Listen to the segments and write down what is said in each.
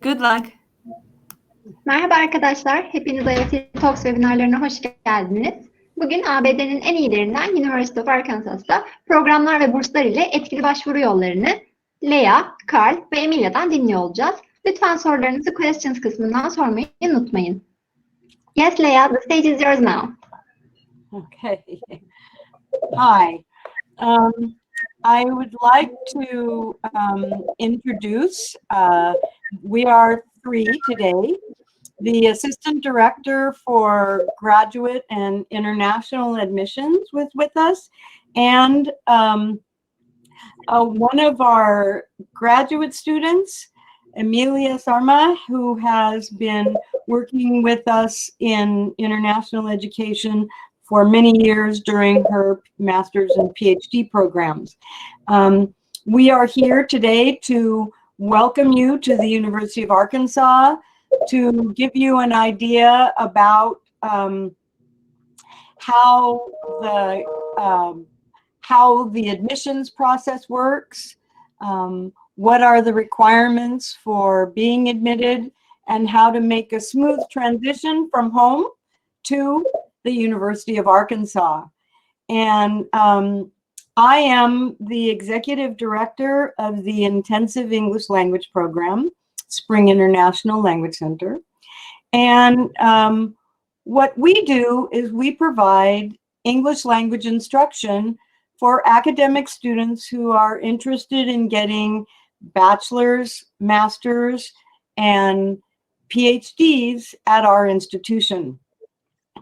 Good luck. Merhaba arkadaşlar, hepiniz IEFT Talks webinarlarına hoş geldiniz. Bugün ABD'nin en iyilerinden University of Arkansas'ta programlar ve burslar ile etkili başvuru yollarını Lea, Carl ve Emilia'dan dinliyor olacağız. Lütfen sorularınızı questions kısmından sormayı unutmayın. Yes, Lea, the stage is yours now. Okay. Hi. I would like to introduce, we are three today, the Assistant Director for Graduate and International Admissions with us, and one of our graduate students, Emilia Sarma, who has been working with us in international education for many years during her master's and PhD programs. We are here today to welcome you to the University of Arkansas, to give you an idea about how the admissions process works, what are the requirements for being admitted, and how to make a smooth transition from home to the University of Arkansas. And I am the Executive Director of the Intensive English Language Program, Spring International Language Center. And what we do is we provide English language instruction for academic students who are interested in getting bachelor's, master's, and PhDs at our institution,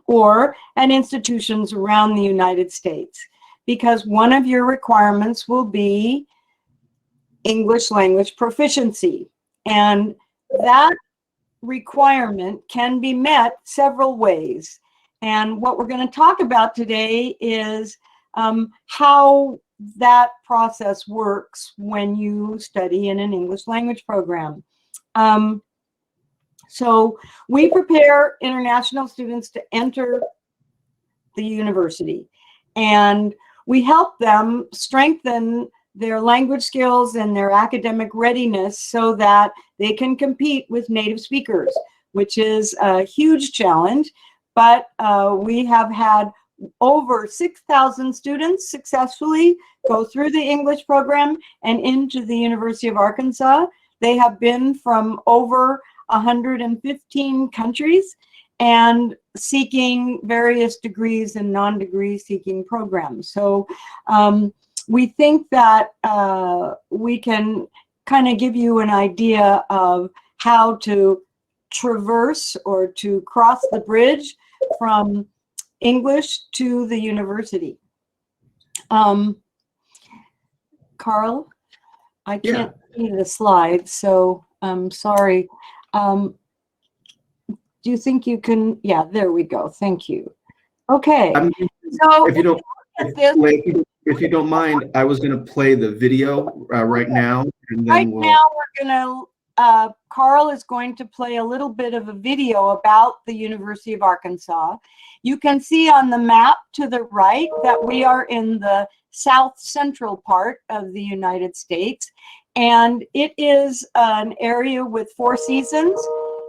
or at institutions around the United States, because one of your requirements will be English language proficiency. And that requirement can be met several ways. And what we're going to talk about today is how that process works when you study in an English language program. So we prepare international students to enter the university, and we help them strengthen their language skills and their academic readiness so that they can compete with native speakers, which is a huge challenge. But we have had over 6,000 students successfully go through the English program and into the University of Arkansas. They have been from over 115 countries and seeking various degrees and non-degree seeking programs. So we think that we can kind of give you an idea of how to traverse or to cross the bridge from English to the university. Carl, I can't see the slides, so I'm sorry. Do you think you can? Yeah, there we go. Thank you. Okay. So if you don't mind, I was going to play the video right now. And then now we're going to, Carl is going to play a little bit of a video about the University of Arkansas. You can see on the map to the right that we are in the south central part of the United States. And it is an area with 4 seasons.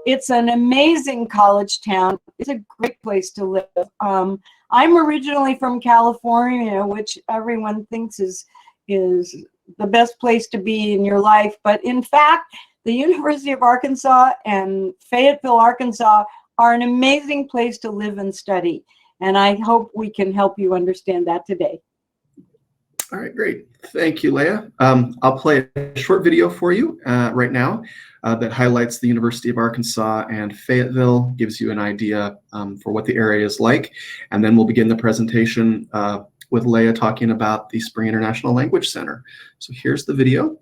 It's an amazing college town. It's a great place to live. I'm originally from California, which everyone thinks is the best place to be in your life. But in fact, the University of Arkansas and Fayetteville, Arkansas are an amazing place to live and study. And I hope we can help you understand that today. All right, great. Thank you, Leah. I'll play a short video for you right now that highlights the University of Arkansas and Fayetteville, gives you an idea for what the area is like. And then we'll begin the presentation with Leah talking about the Spring International Language Center. So here's the video.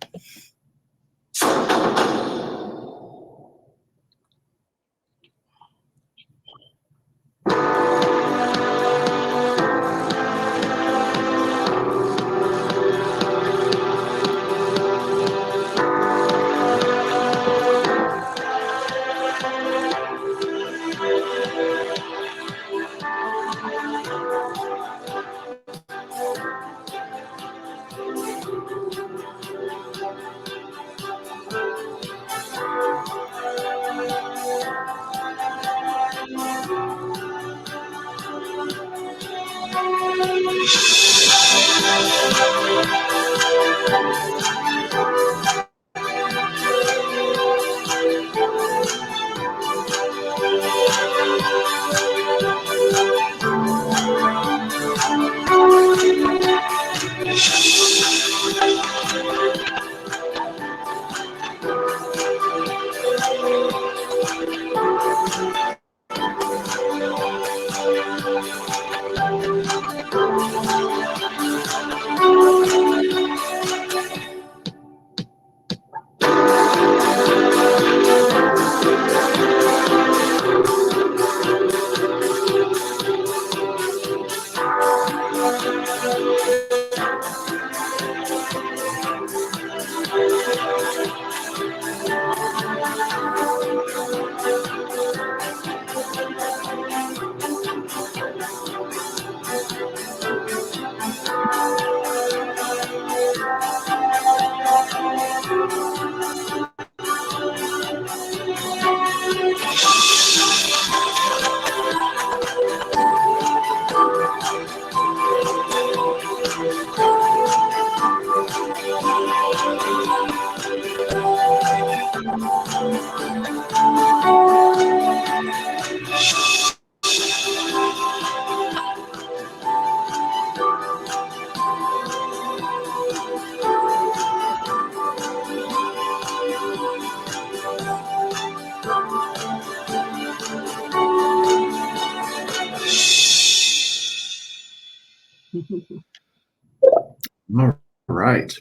All right.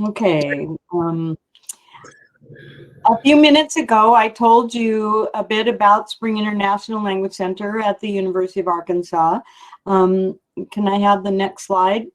Okay. A few minutes ago, I told you a bit about Spring International Language Center at the University of Arkansas. Can I have the next slide?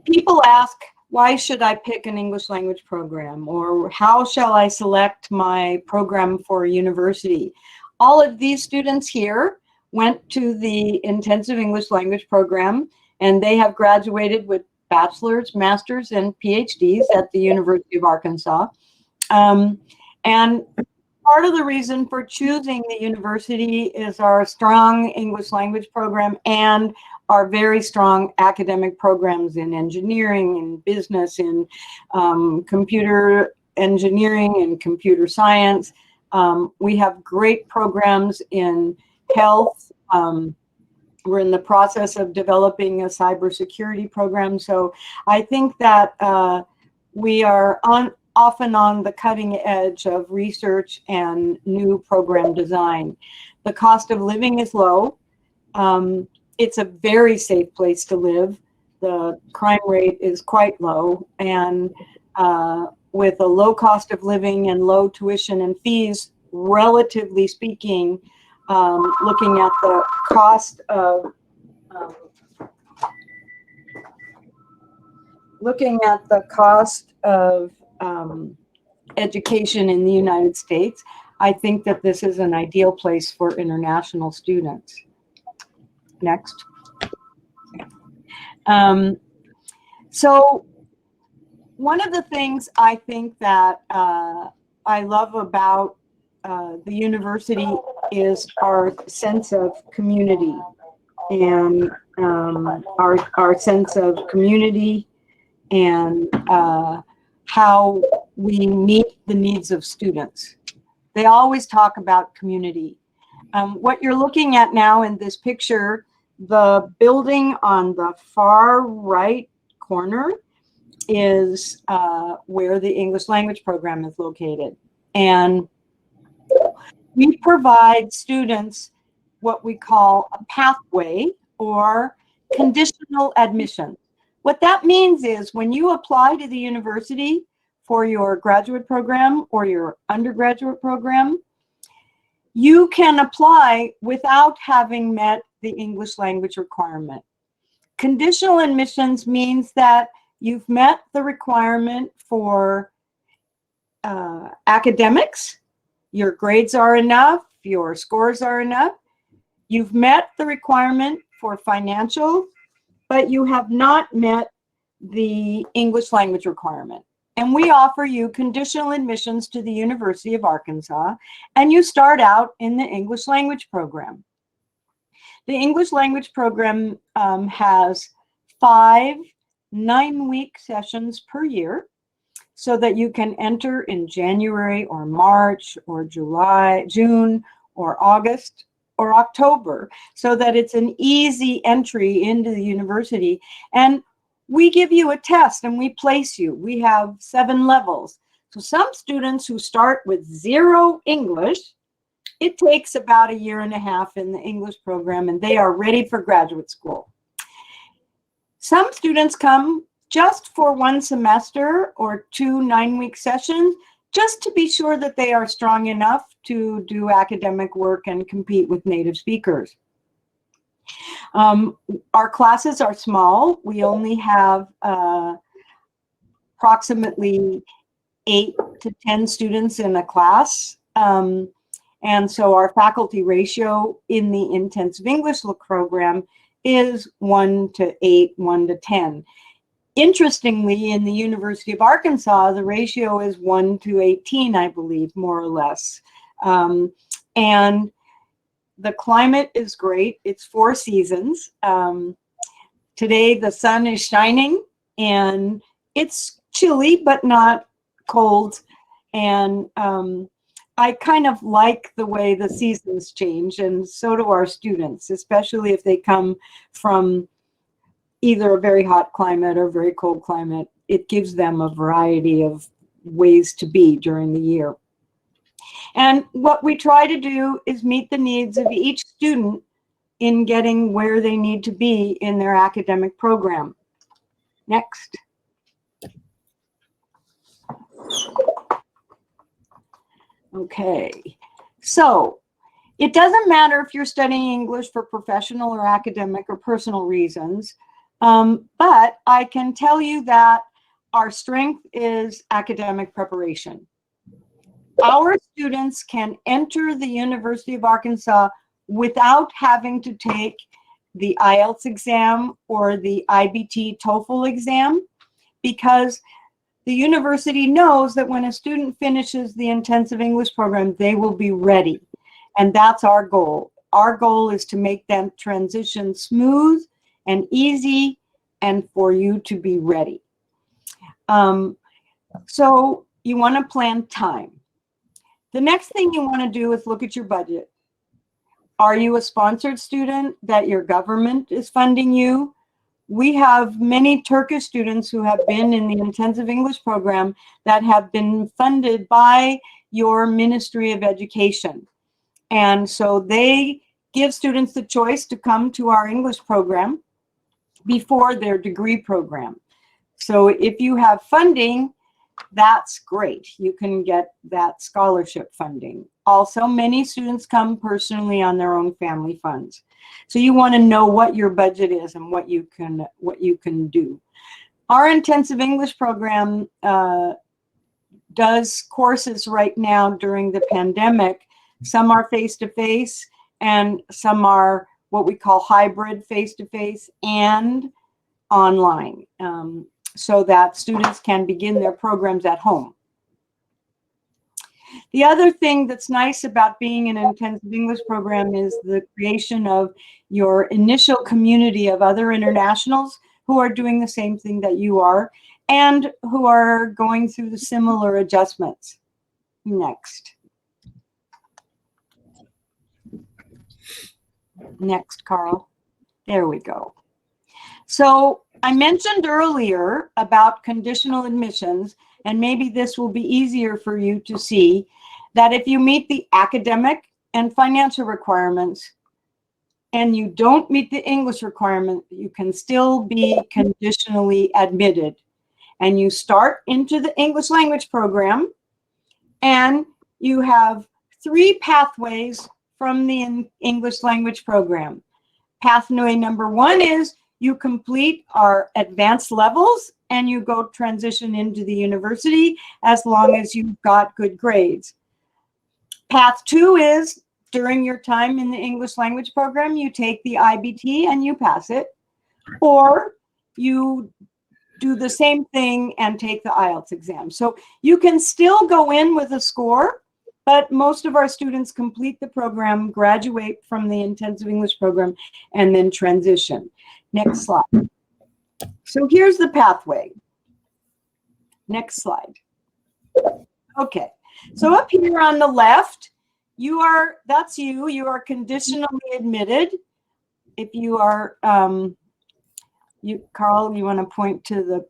People ask, why should I pick an English language program? Or how shall I select my program for university? All of these students here went to the intensive English language program, and they have graduated with bachelor's, master's, and PhDs at the University of Arkansas. And part of the reason for choosing the university is our strong English language program and our very strong academic programs in engineering, in business, in computer engineering and computer science. We have great programs in health. We're in the process of developing a cybersecurity program. So I think that we are often on the cutting edge of research and new program design. The cost of living is low. It's a very safe place to live. The crime rate is quite low. And with a low cost of living and low tuition and fees, relatively speaking, looking at the cost of education in the United States, I think that this is an ideal place for international students. Next. So one of the things I think that I love about the university is our sense of community, and our sense of community and how we meet the needs of students. They always talk about community. What you're looking at now in this picture, the building on the far right corner is where the English language program is located. And we provide students what we call a pathway or conditional admission. What that means is when you apply to the university for your graduate program or your undergraduate program, you can apply without having met the English language requirement. Conditional admissions means that you've met the requirement for academics, your grades are enough, your scores are enough. You've met the requirement for financial, but you have not met the English language requirement. And we offer you conditional admissions to the University of Arkansas, and you start out in the English language program. The English language program has 5 9-week sessions per year, so that you can enter in January or March or July, June or August or October, so that it's an easy entry into the university. And we give you a test and we place you. We have 7 levels. So some students who start with 0 English, it takes about 1.5 years in the English program and they are ready for graduate school. Some students come just for 1 semester or 2 9-week sessions, just to be sure that they are strong enough to do academic work and compete with native speakers. Our classes are small. We only have approximately 8 to 10 students in a class. And so our faculty ratio in the intensive English program is 1 to 8, 1 to 10. Interestingly, in the University of Arkansas, the ratio is 1 to 18, I believe, more or less. And The climate is great. It's 4 seasons. Today the sun is shining and it's chilly but not cold. And I kind of like the way the seasons change, and so do our students, especially if they come from either a very hot climate or very cold climate. It gives them a variety of ways to be during the year. And what we try to do is meet the needs of each student in getting where they need to be in their academic program. Next. Okay, so it doesn't matter if you're studying English for professional or academic or personal reasons, but I can tell you that our strength is academic preparation. Our students can enter the University of Arkansas without having to take the IELTS exam or the IBT TOEFL exam, because the university knows that when a student finishes the intensive English program, they will be ready. And that's our goal. Our goal is to make them transition smooth and easy and for you to be ready. So you want to plan time. The next thing you want to do is look at your budget. Are you a sponsored student that your government is funding you? We have many Turkish students who have been in the intensive English program that have been funded by your Ministry of Education. And so they give students the choice to come to our English program before their degree program. So if you have funding, that's great. You can get that scholarship funding. Also, many students come personally on their own family funds. So you want to know what your budget is and what you can do. Our intensive English program does courses right now during the pandemic. Some are face-to-face and some are what we call hybrid face-to-face and online, so that students can begin their programs at home. The other thing that's nice about being in an intensive English program is the creation of your initial community of other internationals who are doing the same thing that you are and who are going through the similar adjustments. Next. Next, Carl. There we go. So I mentioned earlier about conditional admissions, and maybe this will be easier for you to see, that if you meet the academic and financial requirements and you don't meet the English requirement, you can still be conditionally admitted. And you start into the English language program, and you have 3 pathways from the English language program. Pathway number 1 is you complete our advanced levels and you go transition into the university as long as you've got good grades. Path 2 is during your time in the English language program, you take the IBT and you pass it, or you do the same thing and take the IELTS exam. So you can still go in with a score, but most of our students complete the program, graduate from the intensive English program, and then transition. Next slide. So here's the pathway. Next slide. Okay, so up here on the left, that's you are conditionally admitted. If you are, Carl, you want to point to the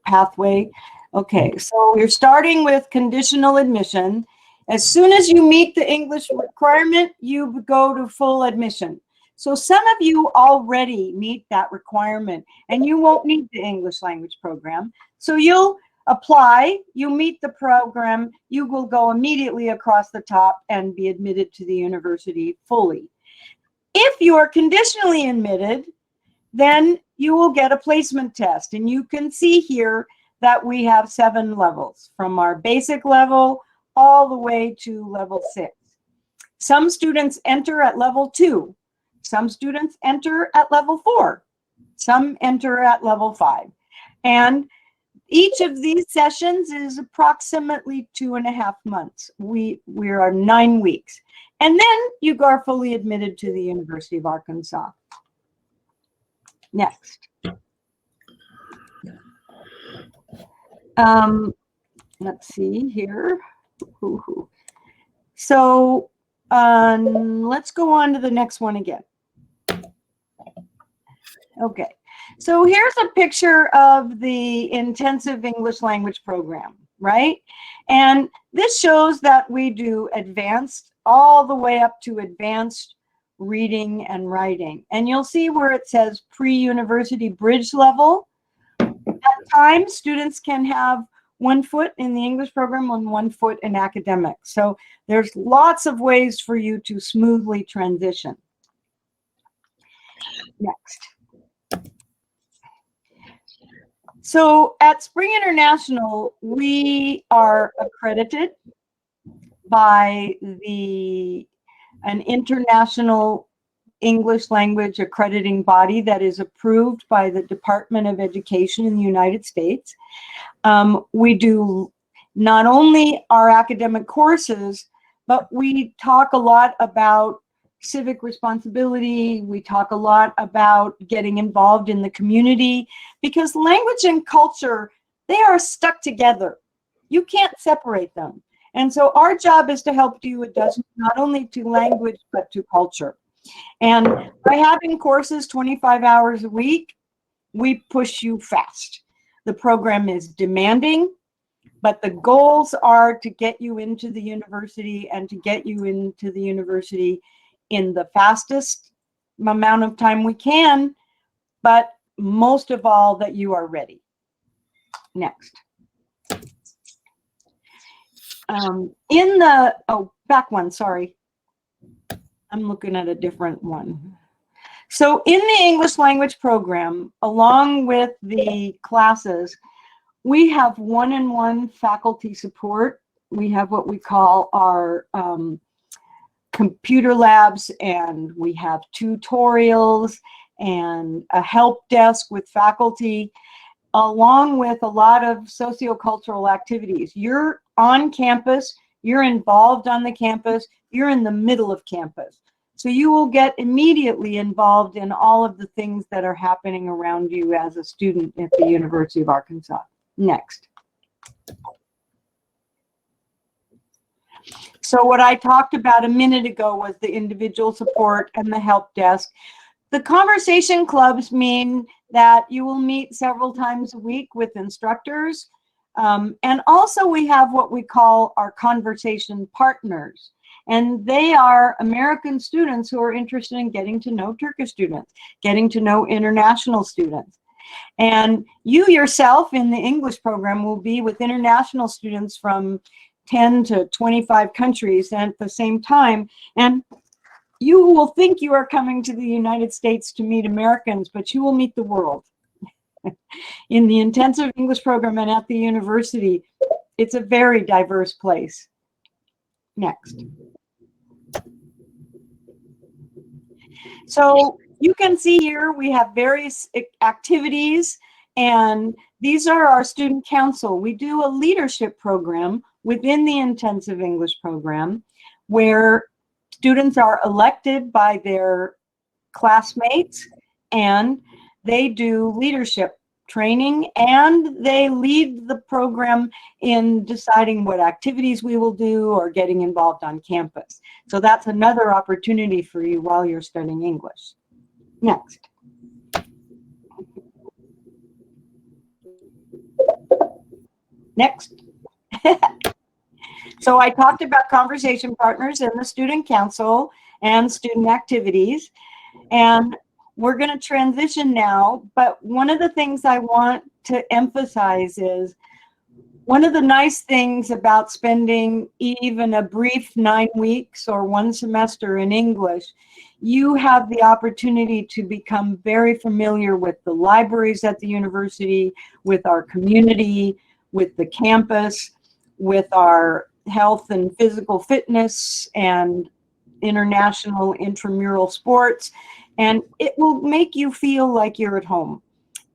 pathway? Okay, so you're starting with conditional admission. As soon as you meet the English requirement, you go to full admission. So some of you already meet that requirement and you won't need the English language program. So you'll apply, you meet the program, you will go immediately across the top and be admitted to the university fully. If you are conditionally admitted, then you will get a placement test. And you can see here that we have 7 levels, from our basic level all the way to level 6. Some students enter at level 2. Some students enter at level 4. Some enter at level 5. And each of these sessions is approximately 2.5 months. We are 9 weeks. And then you are fully admitted to the University of Arkansas. Next. Let's see here. So let's go on to the next one again. Okay, so here's a picture of the intensive English language program, right? And this shows that we do advanced, all the way up to advanced reading and writing. And you'll see where it says pre-university bridge level. At times, students can have 1 foot in the English program and 1 foot in academics. So there's lots of ways for you to smoothly transition. Next. So at Spring International, we are accredited by an international English language accrediting body that is approved by the Department of Education in the United States. We do not only our academic courses, but we talk a lot about civic responsibility. We talk a lot about getting involved in the community, because language and culture, they are stuck together. You can't separate them. And so our job is to help you adjust not only to language, but to culture. And by having courses 25 hours a week, we push you fast. The program is demanding, but the goals are to get you into the university and to get you into the university in the fastest amount of time we can, but most of all, that you are ready. Next. Back one, sorry. I'm looking at a different one. So in the English language program, along with the classes, we have one-on-one faculty support. We have what we call our computer labs, and we have tutorials and a help desk with faculty, along with a lot of sociocultural activities. You're on campus, you're involved on the campus, you're in the middle of campus. So you will get immediately involved in all of the things that are happening around you as a student at the University of Arkansas. Next. So what I talked about a minute ago was the individual support and the help desk. The conversation clubs mean that you will meet several times a week with instructors. And also we have what we call our conversation partners. And they are American students who are interested in getting to know Turkish students, getting to know international students. And you yourself in the English program will be with international students from 10 to 25 countries at the same time. And you will think you are coming to the United States to meet Americans, but you will meet the world. In the intensive English program and at the university, it's a very diverse place. Next. So you can see here we have various activities, and these are our student council. We do a leadership program within the intensive English program where students are elected by their classmates, and they do leadership training, and they lead the program in deciding what activities we will do or getting involved on campus. So that's another opportunity for you while you're studying English. Next. Next. So I talked about conversation partners in the student council and student activities, and we're going to transition now, but one of the things I want to emphasize is one of the nice things about spending even a brief 9 weeks or 1 semester in English, you have the opportunity to become very familiar with the libraries at the university, with our community, with the campus, with our health and physical fitness and international intramural sports. And it will make you feel like you're at home.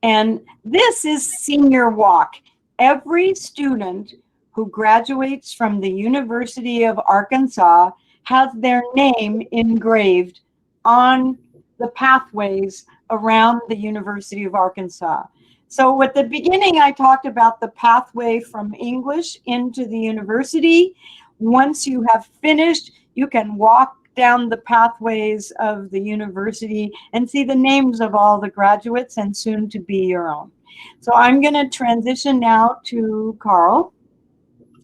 And this is Senior Walk. Every student who graduates from the University of Arkansas has their name engraved on the pathways around the University of Arkansas. So at the beginning, I talked about the pathway from English into the university. Once you have finished, you can walk down the pathways of the university and see the names of all the graduates and soon to be your own. So I'm going to transition now to Carl,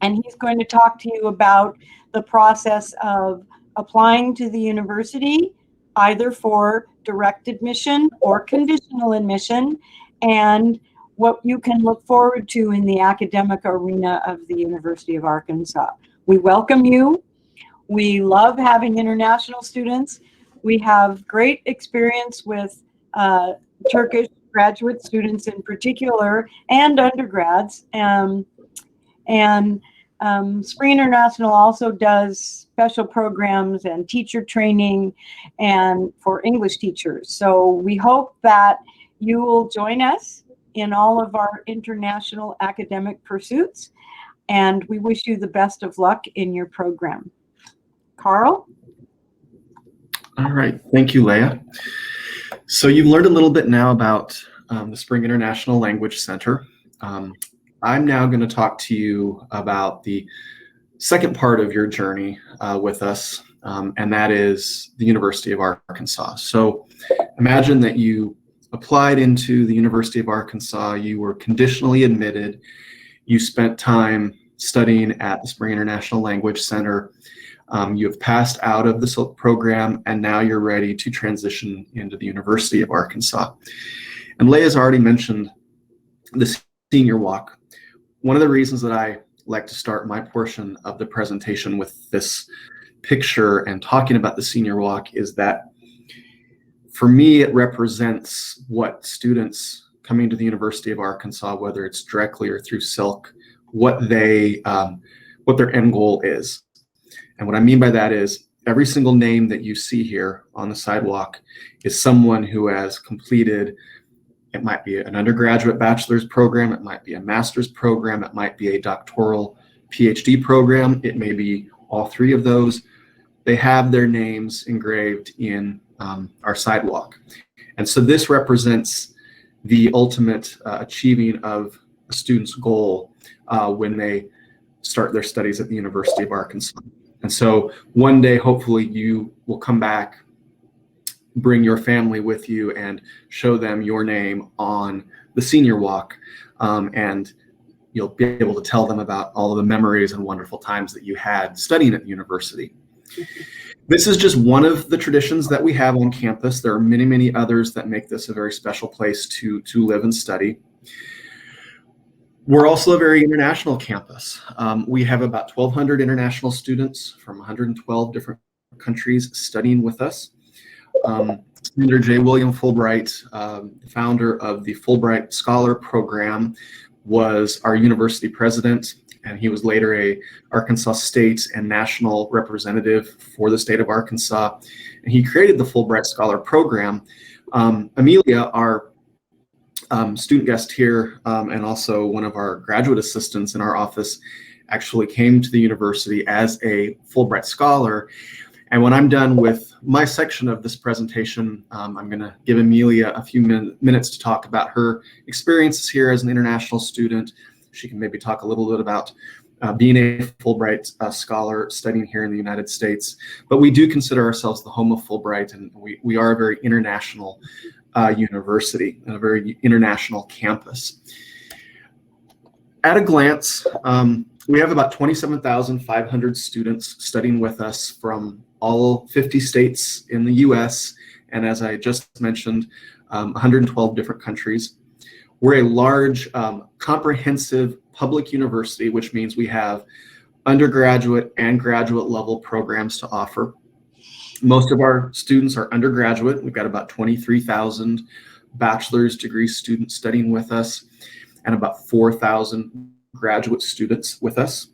and he's going to talk to you about the process of applying to the university, either for direct admission or conditional admission, and what you can look forward to in the academic arena of the University of Arkansas. We welcome you. We love having international students. We have great experience with Turkish graduate students in particular, and undergrads. Spring International also does special programs and teacher training and for English teachers. So we hope that you will join us in all of our international academic pursuits, and we wish you the best of luck in your program. Carl? All right, thank you, Leah. So you've learned a little bit now about the Spring International Language Center. I'm now going to talk to you about the second part of your journey with us, and that is the University of Arkansas. So imagine that you applied into the University of Arkansas, you were conditionally admitted, you spent time studying at the Spring International Language Center, you have passed out of the program, and now you're ready to transition into the University of Arkansas. And Leah's already mentioned the senior walk. One of the reasons that I like to start my portion of the presentation with this picture and talking about the senior walk is that for me, it represents what students coming to the University of Arkansas, whether it's directly or through Silk, what their end goal is. And what I mean by that is every single name that you see here on the sidewalk is someone who has completed, it might be an undergraduate bachelor's program, it might be a master's program, it might be a doctoral PhD program, it may be all three of those. They have their names engraved in our sidewalk. And so this represents the ultimate achieving of a student's goal when they start their studies at the University of Arkansas. And so one day, hopefully, you will come back, bring your family with you, and show them your name on the senior walk. And you'll be able to tell them about all of the memories and wonderful times that you had studying at the university. This is just one of the traditions that we have on campus. There are many, many others that make this a very special place to live and study. We're also a very international campus. We have about 1,200 international students from 112 different countries studying with us. Senator J. William Fulbright, founder of the Fulbright Scholar Program, was our university president, and he was later a Arkansas State and national representative for the state of Arkansas. And he created the Fulbright Scholar Program. Amelia, our student guest here, and also one of our graduate assistants in our office, actually came to the university as a Fulbright Scholar. And when I'm done with my section of this presentation, I'm going to give Amelia a few minutes to talk about her experiences here as an international student. She can maybe talk a little bit about being a Fulbright scholar studying here in the United States. But we do consider ourselves the home of Fulbright, and we are a very international university and a very international campus. At a glance, we have about 27,500 students studying with us from all 50 states in the US, and as I just mentioned, 112 different countries. We're a large, comprehensive public university, which means we have undergraduate and graduate level programs to offer. Most of our students are undergraduate. We've got about 23,000 bachelor's degree students studying with us and about 4,000 graduate students with us.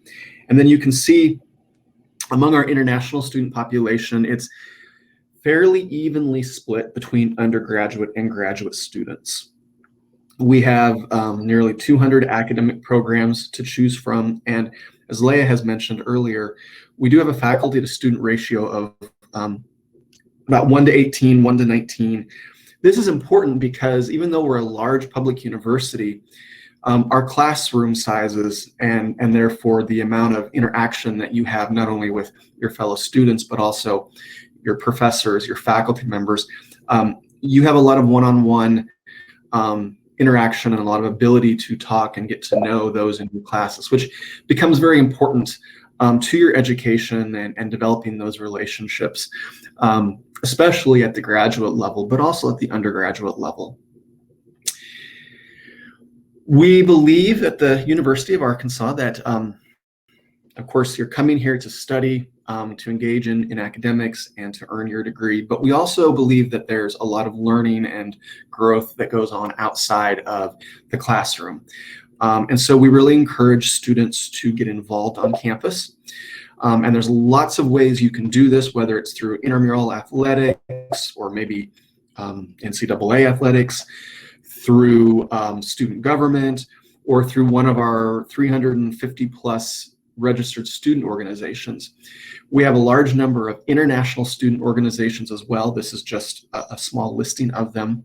And then you can see among our international student population, it's fairly evenly split between undergraduate and graduate students. We have nearly 200 academic programs to choose from, and as Leah has mentioned earlier, we do have a faculty to student ratio of about 1 to 18, 1 to 19. This is important because even though we're a large public university, our classroom sizes and therefore the amount of interaction that you have not only with your fellow students, but also your professors, your faculty members, you have a lot of one-on-one interaction and a lot of ability to talk and get to know those in your classes, which becomes very important to your education and developing those relationships, especially at the graduate level, but also at the undergraduate level. We believe at the University of Arkansas that, of course, you're coming here to study, to engage in academics and to earn your degree, but we also believe that there's a lot of learning and growth that goes on outside of the classroom. And so we really encourage students to get involved on campus. And there's lots of ways you can do this, whether it's through intramural athletics or maybe NCAA athletics, through student government, or through one of our 350 plus registered student organizations. We have a large number of international student organizations as well. This is just a small listing of them.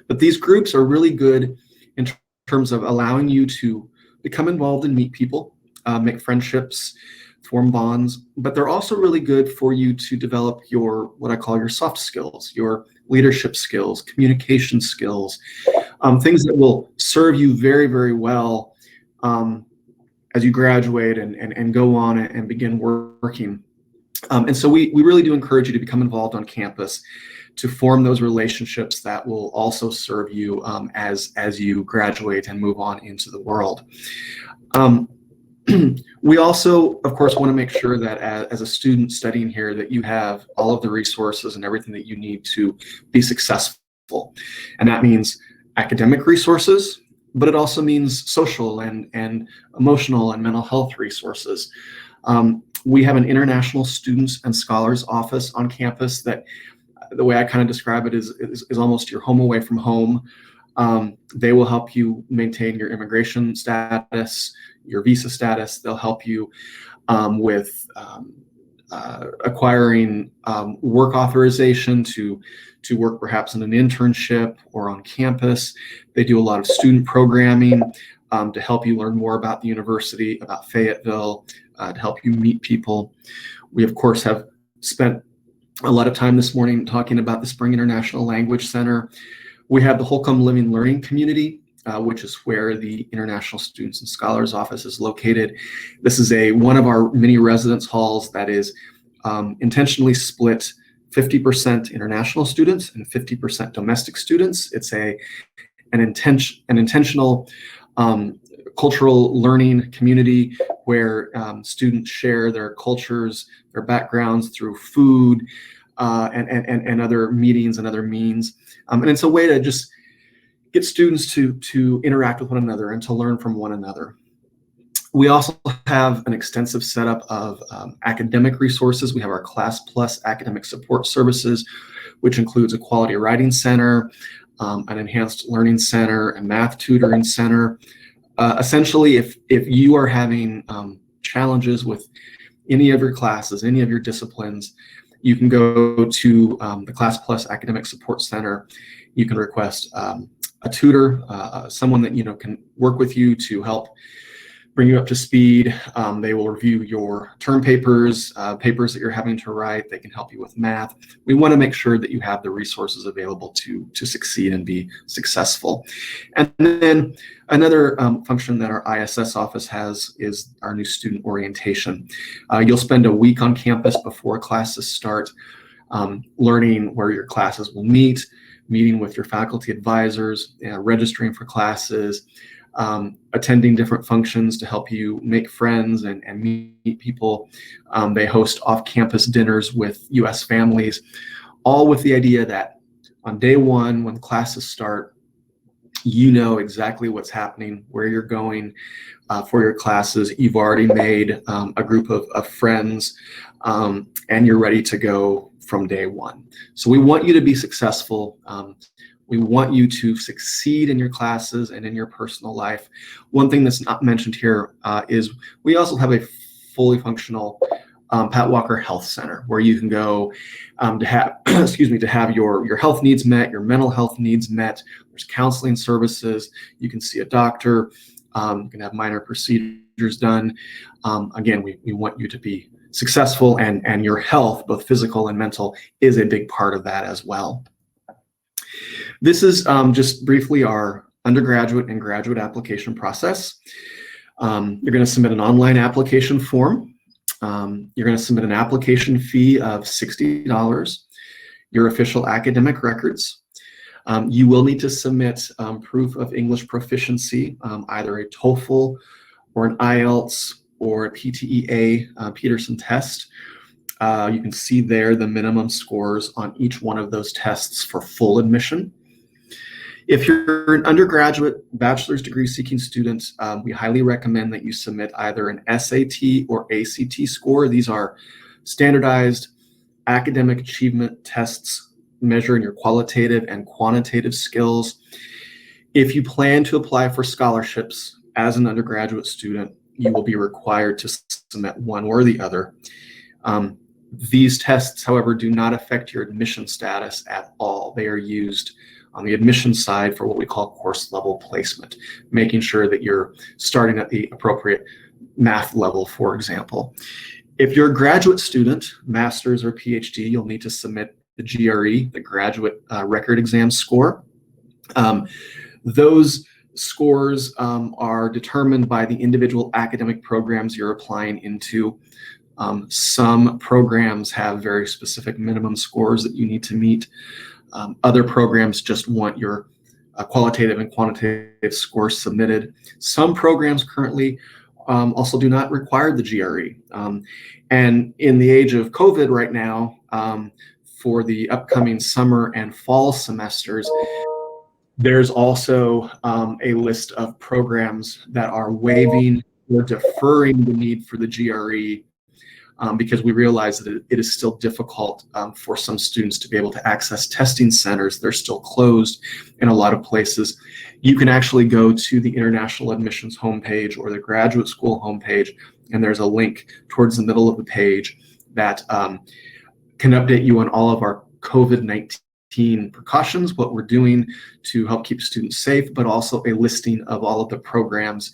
But these groups are really good in terms of allowing you to become involved and meet people, make friendships, form bonds, but they're also really good for you to develop your, what I call your soft skills, your leadership skills, communication skills, things that will serve you very, very well as you graduate and go on and begin working. And so we really do encourage you to become involved on campus, to form those relationships that will also serve you as you graduate and move on into the world. We also, of course, want to make sure that as a student studying here, that you have all of the resources and everything that you need to be successful. And that means academic resources, but it also means social and emotional and mental health resources. We have an international students and scholars office on campus that, the way I kind of describe it, is almost your home away from home. They will help you maintain your immigration status, your visa status. They'll help you with acquiring work authorization to work perhaps in an internship or on campus. They do a lot of student programming to help you learn more about the university, about Fayetteville, to help you meet people. We, of course, have spent a lot of time this morning talking about the Spring International Language Center. We have the Holcomb Living Learning Community, which is where the International Students and Scholars Office is located. This is one of our many residence halls that is intentionally split 50% international students and 50% domestic students. It's an intentional cultural learning community where students share their cultures, their backgrounds through food and other meetings and other means. And it's a way to just get students to interact with one another and to learn from one another. We also have an extensive setup of academic resources. We have our Class Plus academic support services, which includes a quality writing center, an enhanced learning center, a math tutoring center. Essentially, if you are having challenges with any of your classes, any of your disciplines, you can go to the Class Plus Academic Support Center. You can request a tutor, someone that can work with you to help bring you up to speed. They will review your term papers, papers that you're having to write. They can help you with math. We want to make sure that you have the resources available to succeed and be successful. And then another function that our ISS office has is our new student orientation. You'll spend a week on campus before classes start, learning where your classes will meet, meeting with your faculty advisors, registering for classes, attending different functions to help you make friends and meet people. They host off-campus dinners with U.S. families, all with the idea that on day one, when classes start, you know exactly what's happening, where you're going for your classes. You've already made a group of friends, and you're ready to go from day one. So we want you to be successful. We want you to succeed in your classes and in your personal life. One thing that's not mentioned here is we also have a fully functional Pat Walker Health Center, where you can go to have, to have your health needs met, your mental health needs met. There's counseling services. You can see a doctor. You can have minor procedures done. Again, we want you to be successful, and your health, both physical and mental, is a big part of that as well. This is just briefly our undergraduate and graduate application process. You're going to submit an online application form. You're going to submit an application fee of $60, your official academic records. You will need to submit proof of English proficiency, either a TOEFL or an IELTS or a PTEA Peterson test. You can see there the minimum scores on each one of those tests for full admission. If you're an undergraduate bachelor's degree seeking student, we highly recommend that you submit either an SAT or ACT score. These are standardized academic achievement tests measuring your qualitative and quantitative skills. If you plan to apply for scholarships as an undergraduate student, you will be required to submit one or the other. These tests, however, do not affect your admission status at all. They are used on the admission side for what we call course level placement, making sure that you're starting at the appropriate math level, for example. If you're a graduate student, master's or PhD, you'll need to submit the GRE, the graduate record exam score. Those scores are determined by the individual academic programs you're applying into. Some programs have very specific minimum scores that you need to meet. Other programs just want your qualitative and quantitative scores submitted. Some programs currently also do not require the GRE. And in the age of COVID right now, for the upcoming summer and fall semesters, there's also a list of programs that are waiving or deferring the need for the GRE because we realize that it is still difficult for some students to be able to access testing centers. They're still closed in a lot of places. You can actually go to the International Admissions homepage or the graduate school homepage, and there's a link towards the middle of the page that can update you on all of our COVID-19 precautions, what we're doing to help keep students safe, but also a listing of all of the programs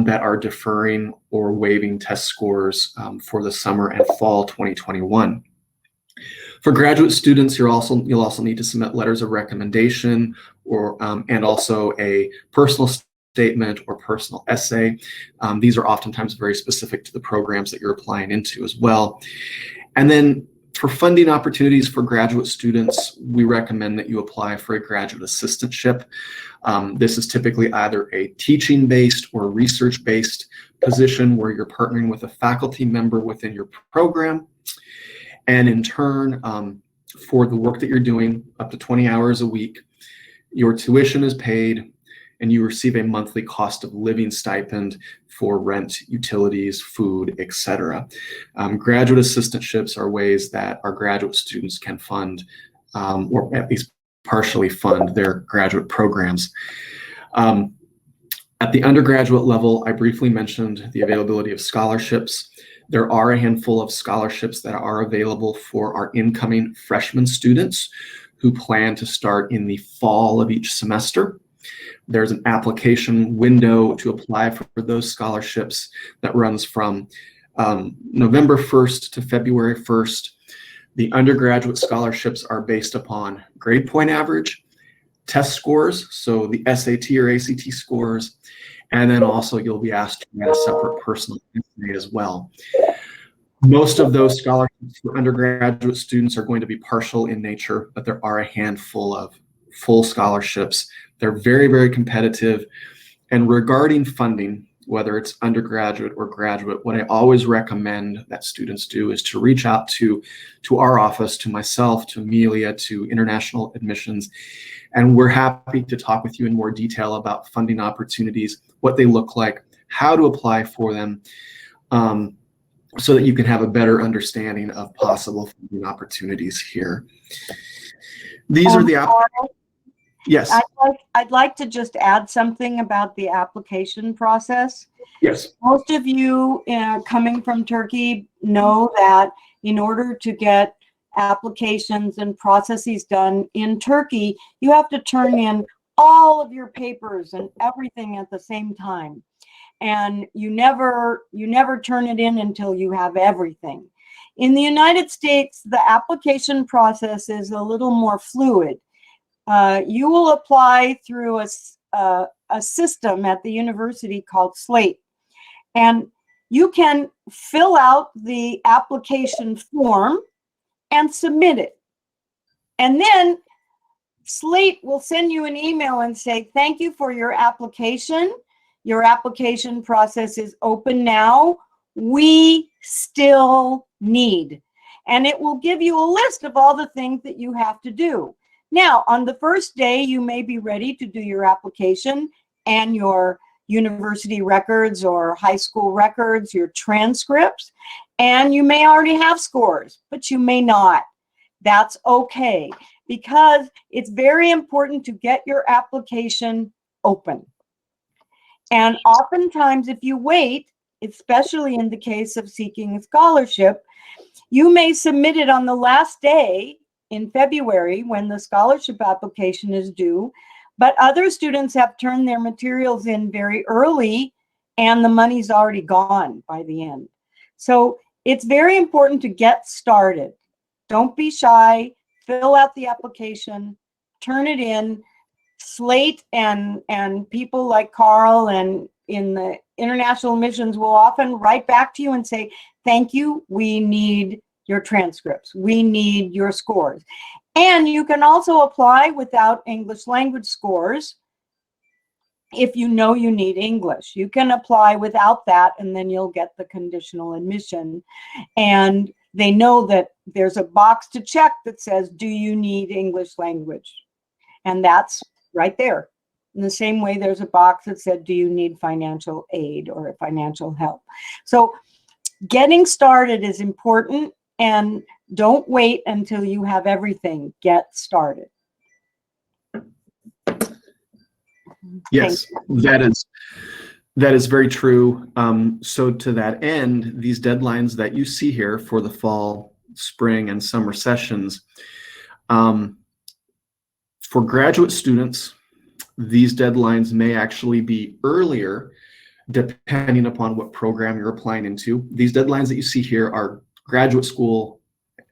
that are deferring or waiving test scores for the summer and fall 2021. For graduate students, you'll also need to submit letters of recommendation or and also a personal statement or personal essay. These are oftentimes very specific to the programs that you're applying into as well. And then for funding opportunities for graduate students, we recommend that you apply for a graduate assistantship. This is typically either a teaching-based or research-based position where you're partnering with a faculty member within your program. And in turn, for the work that you're doing, up to 20 hours a week, your tuition is paid and you receive a monthly cost of living stipend for rent, utilities, food, etc. Graduate assistantships are ways that our graduate students can fund or at least partially fund their graduate programs. At the undergraduate level, I briefly mentioned the availability of scholarships. There are a handful of scholarships that are available for our incoming freshman students who plan to start in the fall of each semester. There's an application window to apply for those scholarships that runs from November 1st to February 1st. The undergraduate scholarships are based upon grade point average, test scores, so the SAT or ACT scores, and then also you'll be asked to get a separate personal essay as well. Most of those scholarships for undergraduate students are going to be partial in nature, but there are a handful of full scholarships. They're very, very competitive. And regarding funding, whether it's undergraduate or graduate, what I always recommend that students do is to reach out to our office, to myself, to Amelia, to International Admissions, and we're happy to talk with you in more detail about funding opportunities, what they look like, how to apply for them, so that you can have a better understanding of possible funding opportunities here. These are the Yes. I'd like to just add something about the application process. Yes. Most of you coming from Turkey know that in order to get applications and processes done in Turkey, you have to turn in all of your papers and everything at the same time. And you never turn it in until you have everything. In the United States, the application process is a little more fluid. You will apply through a system at the university called Slate. And you can fill out the application form and submit it. And then Slate will send you an email and say, thank you for your application. Your application process is open now. We still need. And it will give you a list of all the things that you have to do. Now, on the first day, you may be ready to do your application and your university records or high school records, your transcripts, and you may already have scores, but you may not. That's okay, because it's very important to get your application open. And oftentimes, if you wait, especially in the case of seeking a scholarship, you may submit it on the last day in February when the scholarship application is due, but other students have turned their materials in very early and the money's already gone by the end. So it's very important to get started. Don't be shy, fill out the application, turn it in. Slate and people like Carl and in the international admissions will often write back to you and say, thank you, we need your transcripts, we need your scores. And you can also apply without English language scores if you know you need English. You can apply without that, and then you'll get the conditional admission. And they know that there's a box to check that says, do you need English language? And that's right there. In the same way, there's a box that said, do you need financial aid or financial help? So getting started is important, and don't wait until you have everything. Get started. Yes, that is very true. So to that end, these deadlines that you see here for the fall, spring, and summer sessions, for graduate students, these deadlines may actually be earlier depending upon what program you're applying into. These deadlines that you see here are graduate school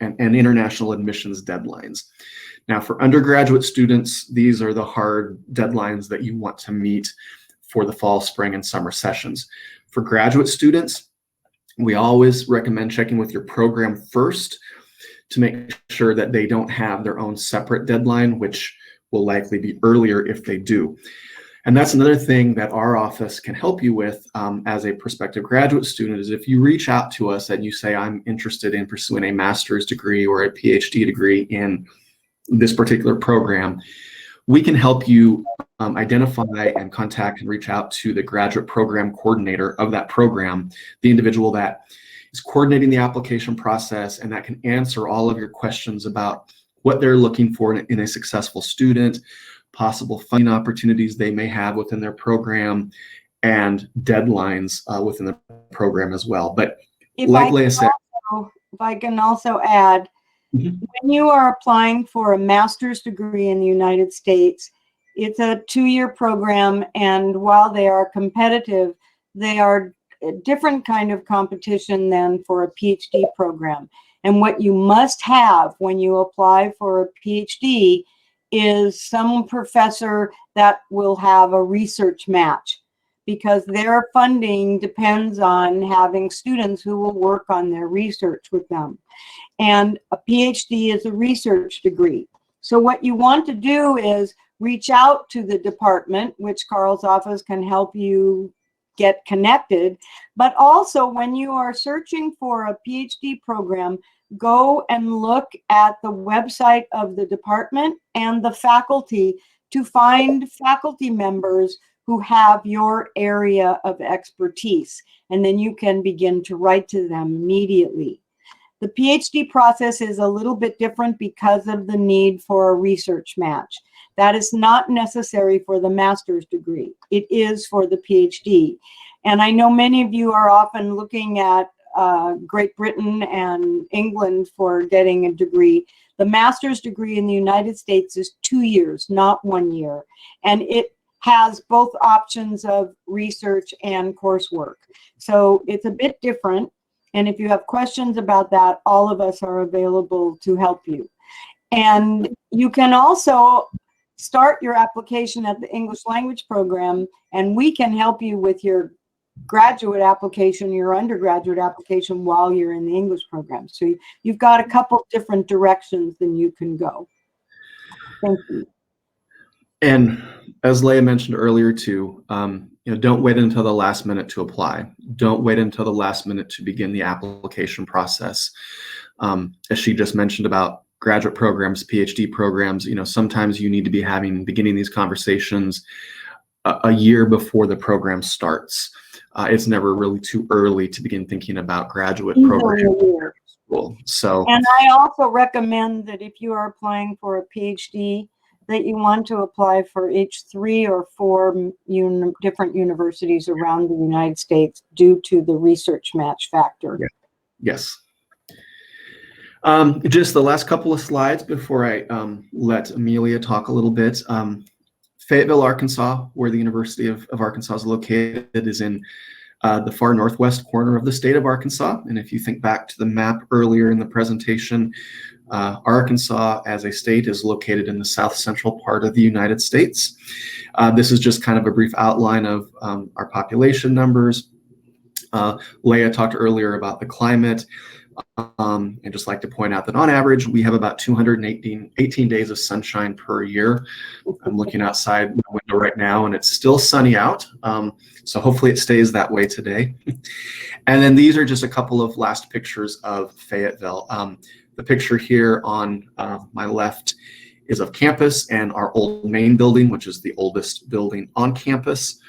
and international admissions deadlines. Now, for undergraduate students, these are the hard deadlines that you want to meet for the fall, spring, and summer sessions. For graduate students, we always recommend checking with your program first to make sure that they don't have their own separate deadline, which will likely be earlier if they do. And that's another thing that our office can help you with as a prospective graduate student, is if you reach out to us and you say, I'm interested in pursuing a master's degree or a PhD degree in this particular program, we can help you identify and contact and reach out to the graduate program coordinator of that program, the individual that is coordinating the application process and that can answer all of your questions about what they're looking for in a successful student, possible funding opportunities they may have within their program, and deadlines within the program as well. But like Leah said, if I can also add, when you are applying for a master's degree in the United States, it's a 2-year program, and while they are competitive, they are a different kind of competition than for a PhD program. And what you must have when you apply for a PhD is some professor that will have a research match, because their funding depends on having students who will work on their research with them. And a PhD is a research degree. So what you want to do is reach out to the department, which Carl's office can help you get connected. But also, when you are searching for a PhD program, go and look at the website of the department and the faculty to find faculty members who have your area of expertise. And then you can begin to write to them immediately. The PhD process is a little bit different because of the need for a research match. That is not necessary for the master's degree. It is for the PhD. And I know many of you are often looking at Great Britain and England for getting a degree. The master's degree in the United States is 2 years, not 1 year. And it has both options of research and coursework. So it's a bit different. And if you have questions about that, all of us are available to help you. And you can also start your application at the English language program, and we can help you with your graduate application, your undergraduate application while you're in the English program. So you've got a couple different directions than you can go. Thank you. And as Leah mentioned earlier too, don't wait until the last minute to apply. Don't wait until the last minute to begin the application process. As she just mentioned about graduate programs, PhD programs, sometimes you need to be beginning these conversations a year before the program starts. It's never really too early to begin thinking about graduate programs. So, and I also recommend that if you are applying for a PhD, that you want to apply for each 3 or 4 different universities around the United States due to the research match factor. Yeah. Yes. Just the last couple of slides before I let Amelia talk a little bit. Fayetteville, Arkansas, where the University of Arkansas is located, is in the far northwest corner of the state of Arkansas. And if you think back to the map earlier in the presentation, Arkansas as a state is located in the south central part of the United States. This is just kind of a brief outline of our population numbers. Leah talked earlier about the climate. I'd just like to point out that on average, we have about 218 days of sunshine per year. I'm looking outside the window right now and it's still sunny out. So hopefully it stays that way today. And then these are just a couple of last pictures of Fayetteville. The picture here on my left is of campus and our old main building, which is the oldest building on campus,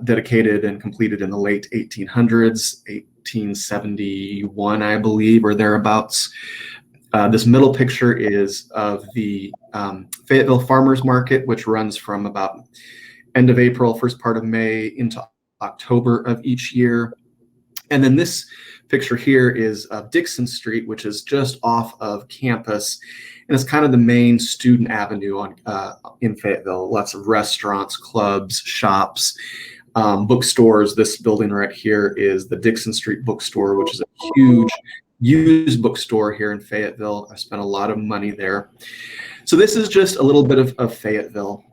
dedicated and completed in the late 1800s, 1871, I believe, or thereabouts. This middle picture is of the Fayetteville Farmers Market, which runs from about end of April, first part of May into October of each year. And then this picture here is of Dixon Street, which is just off of campus. And it's kind of the main student avenue in Fayetteville. Lots of restaurants, clubs, shops, bookstores. This building right here is the Dixon Street bookstore, which is a huge used bookstore here in Fayetteville. I spent a lot of money there. So this is just a little bit of Fayetteville.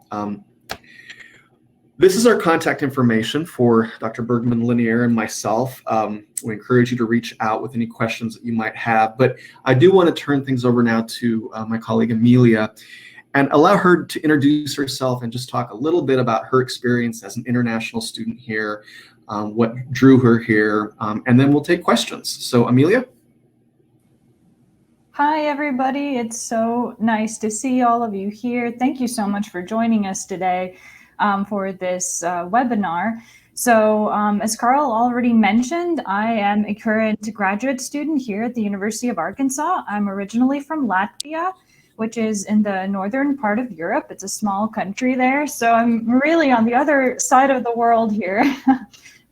This is our contact information for Dr. Bergman Lanier and myself. We encourage you to reach out with any questions that you might have, but I do want to turn things over now to my colleague Amelia and allow her to introduce herself and just talk a little bit about her experience as an international student here, what drew her here, and then we'll take questions. So Amelia? Hi, everybody. It's so nice to see all of you here. Thank you so much for joining us today for this webinar. So as Carl already mentioned, I am a current graduate student here at the University of Arkansas. I'm originally from Latvia, which is in the northern part of Europe. It's a small country there. So I'm really on the other side of the world here.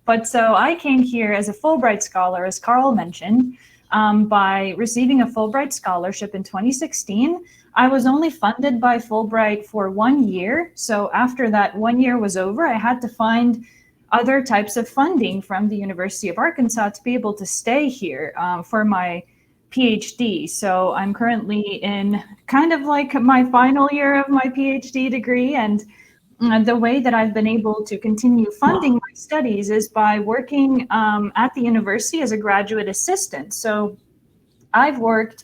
But so I came here as a Fulbright scholar, as Carl mentioned, by receiving a Fulbright scholarship in 2016. I was only funded by Fulbright for 1 year. So after that 1 year was over, I had to find other types of funding from the University of Arkansas to be able to stay here for my PhD. So I'm currently in kind of like my final year of my PhD degree. And the way that I've been able to continue funding my studies is by working at the university as a graduate assistant. So I've worked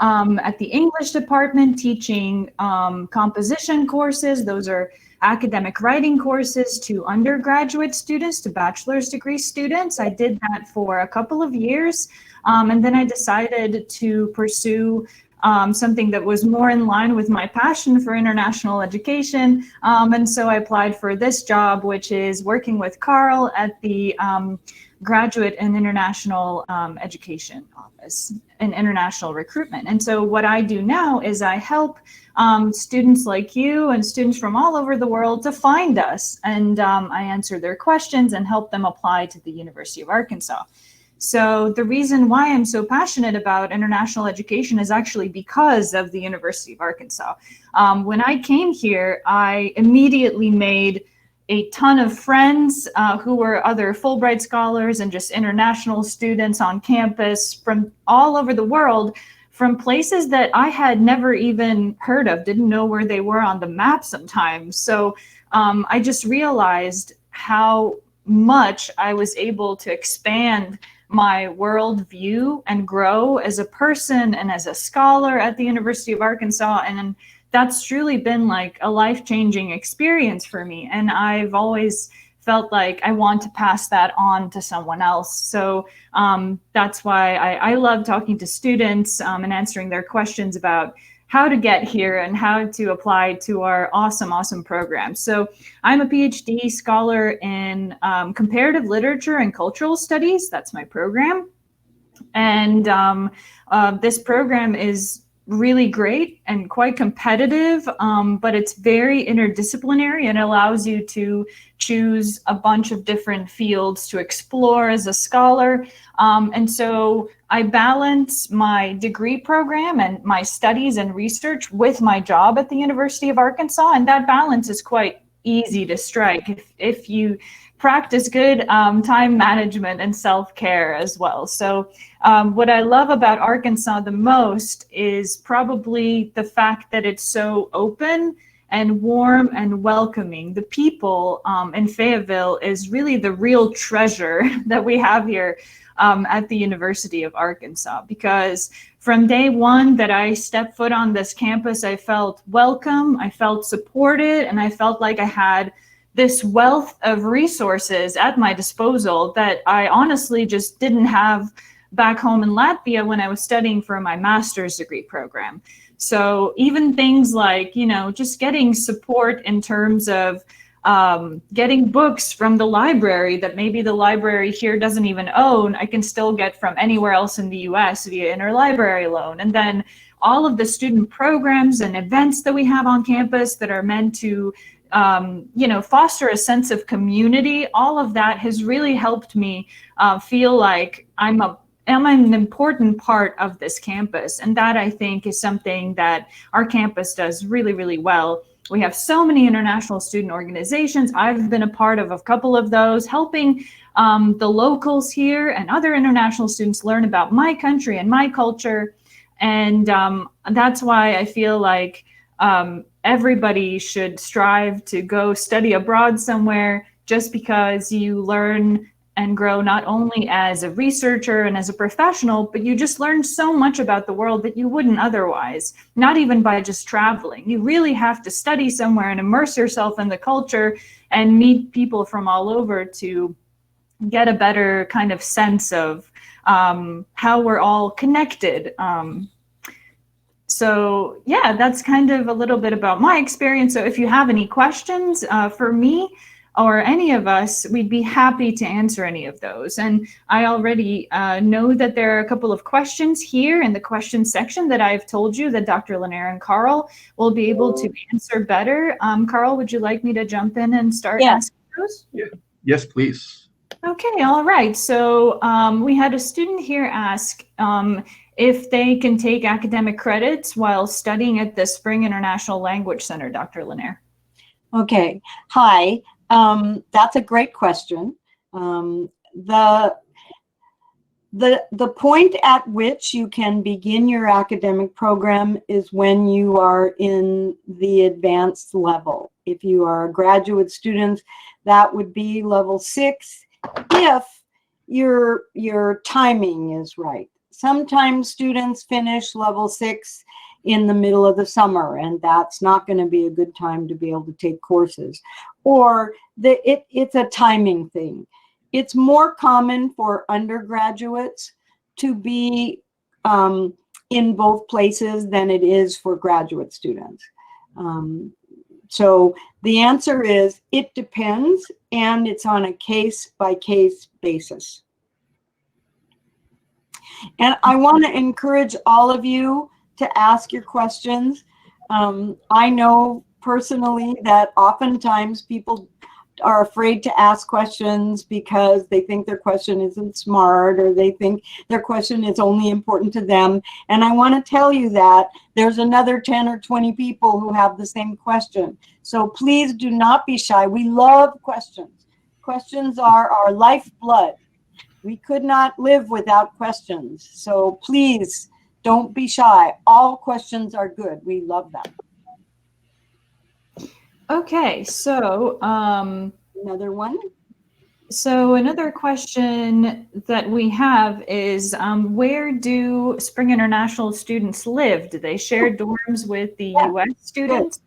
at the English department teaching composition courses. Those are academic writing courses to undergraduate students, to bachelor's degree students. I did that for a couple of years. And then I decided to pursue something that was more in line with my passion for international education. And so I applied for this job, which is working with Carl at the Graduate and International Education Office. in international recruitment. And so what I do now is I help students like you and students from all over the world to find us, and I answer their questions and help them apply to the University of Arkansas. So the reason why I'm so passionate about international education is actually because of the University of Arkansas. When I came here, I immediately made a ton of friends who were other Fulbright scholars and just international students on campus from all over the world, from places that I had never even heard of, didn't know where they were on the map sometimes. So I just realized how much I was able to expand my worldview and grow as a person and as a scholar at the University of Arkansas. And that's truly been like a life-changing experience for me. And I've always felt like I want to pass that on to someone else. So that's why I love talking to students and answering their questions about how to get here and how to apply to our awesome program. So I'm a PhD scholar in comparative literature and cultural studies. That's my program. And this program is really great and quite competitive, but it's very interdisciplinary and allows you to choose a bunch of different fields to explore as a scholar. And so I balance my degree program and my studies and research with my job at the University of Arkansas, and that balance is quite easy to strike if you practice good time management and self-care as well. So what I love about Arkansas the most is probably the fact that it's so open and warm and welcoming. The people in Fayetteville is really the real treasure that we have here at the University of Arkansas, because from day one that I stepped foot on this campus, I felt welcome, I felt supported, and I felt like I had this wealth of resources at my disposal that I honestly just didn't have back home in Latvia when I was studying for my master's degree program. So even things like, you know, just getting support in terms of getting books from the library that maybe the library here doesn't even own, I can still get from anywhere else in the US via interlibrary loan. And then all of the student programs and events that we have on campus that are meant to foster a sense of community, all of that has really helped me feel like I'm an important part of this campus. And that, I think, is something that our campus does really, really well. We have so many international student organizations. I've been a part of a couple of those, helping the locals here and other international students learn about my country and my culture. And that's why I feel like everybody should strive to go study abroad somewhere, just because you learn and grow not only as a researcher and as a professional, but you just learn so much about the world that you wouldn't otherwise, not even by just traveling. You really have to study somewhere and immerse yourself in the culture and meet people from all over to get a better kind of sense of how we're all connected. So yeah, that's kind of a little bit about my experience. So if you have any questions for me or any of us, we'd be happy to answer any of those. And I already know that there are a couple of questions here in the question section that I've told you that Dr. Lanier and Carl will be able to answer better. Carl, would you like me to jump in and start asking those? Yeah. Yes, please. Okay, all right. So we had a student here ask if they can take academic credits while studying at the Spring International Language Center, Dr. Lanier. Okay, hi. That's a great question. The point at which you can begin your academic program is when you are in the advanced level. If you are a graduate student, that would be level 6, if your timing is right. Sometimes students finish level 6 in the middle of the summer, and that's not going to be a good time to be able to take courses. Or it's a timing thing. It's more common for undergraduates to be in both places than it is for graduate students. So the answer is it depends, and it's on a case-by-case basis. And I want to encourage all of you to ask your questions. I know personally that oftentimes people are afraid to ask questions because they think their question isn't smart, or they think their question is only important to them. And I want to tell you that there's another 10 or 20 people who have the same question. So please do not be shy. We love questions. Questions are our lifeblood. We could not live without questions. So please don't be shy. All questions are good. We love them. Okay, so Another one. So another question that we have is, where do Spring International students live? Do they share dorms with the U.S. students?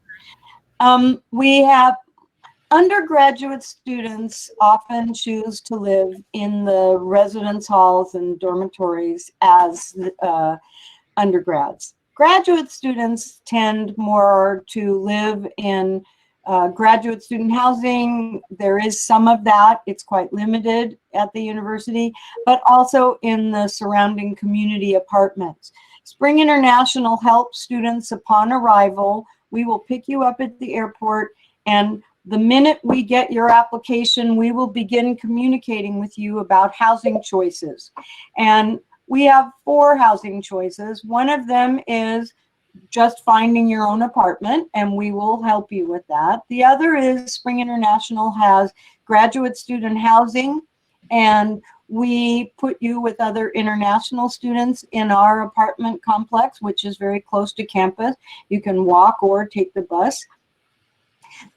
We have undergraduate students often choose to live in the residence halls and dormitories as undergrads. Graduate students tend more to live in graduate student housing. There is some of that. It's quite limited at the university, but also in the surrounding community apartments. Spring International helps students upon arrival. We will pick you up at the airport, and the minute we get your application, we will begin communicating with you about housing choices. And we have 4 housing choices. One of them is just finding your own apartment, and we will help you with that. The other is Spring International has graduate student housing, and we put you with other international students in our apartment complex, which is very close to campus. You can walk or take the bus.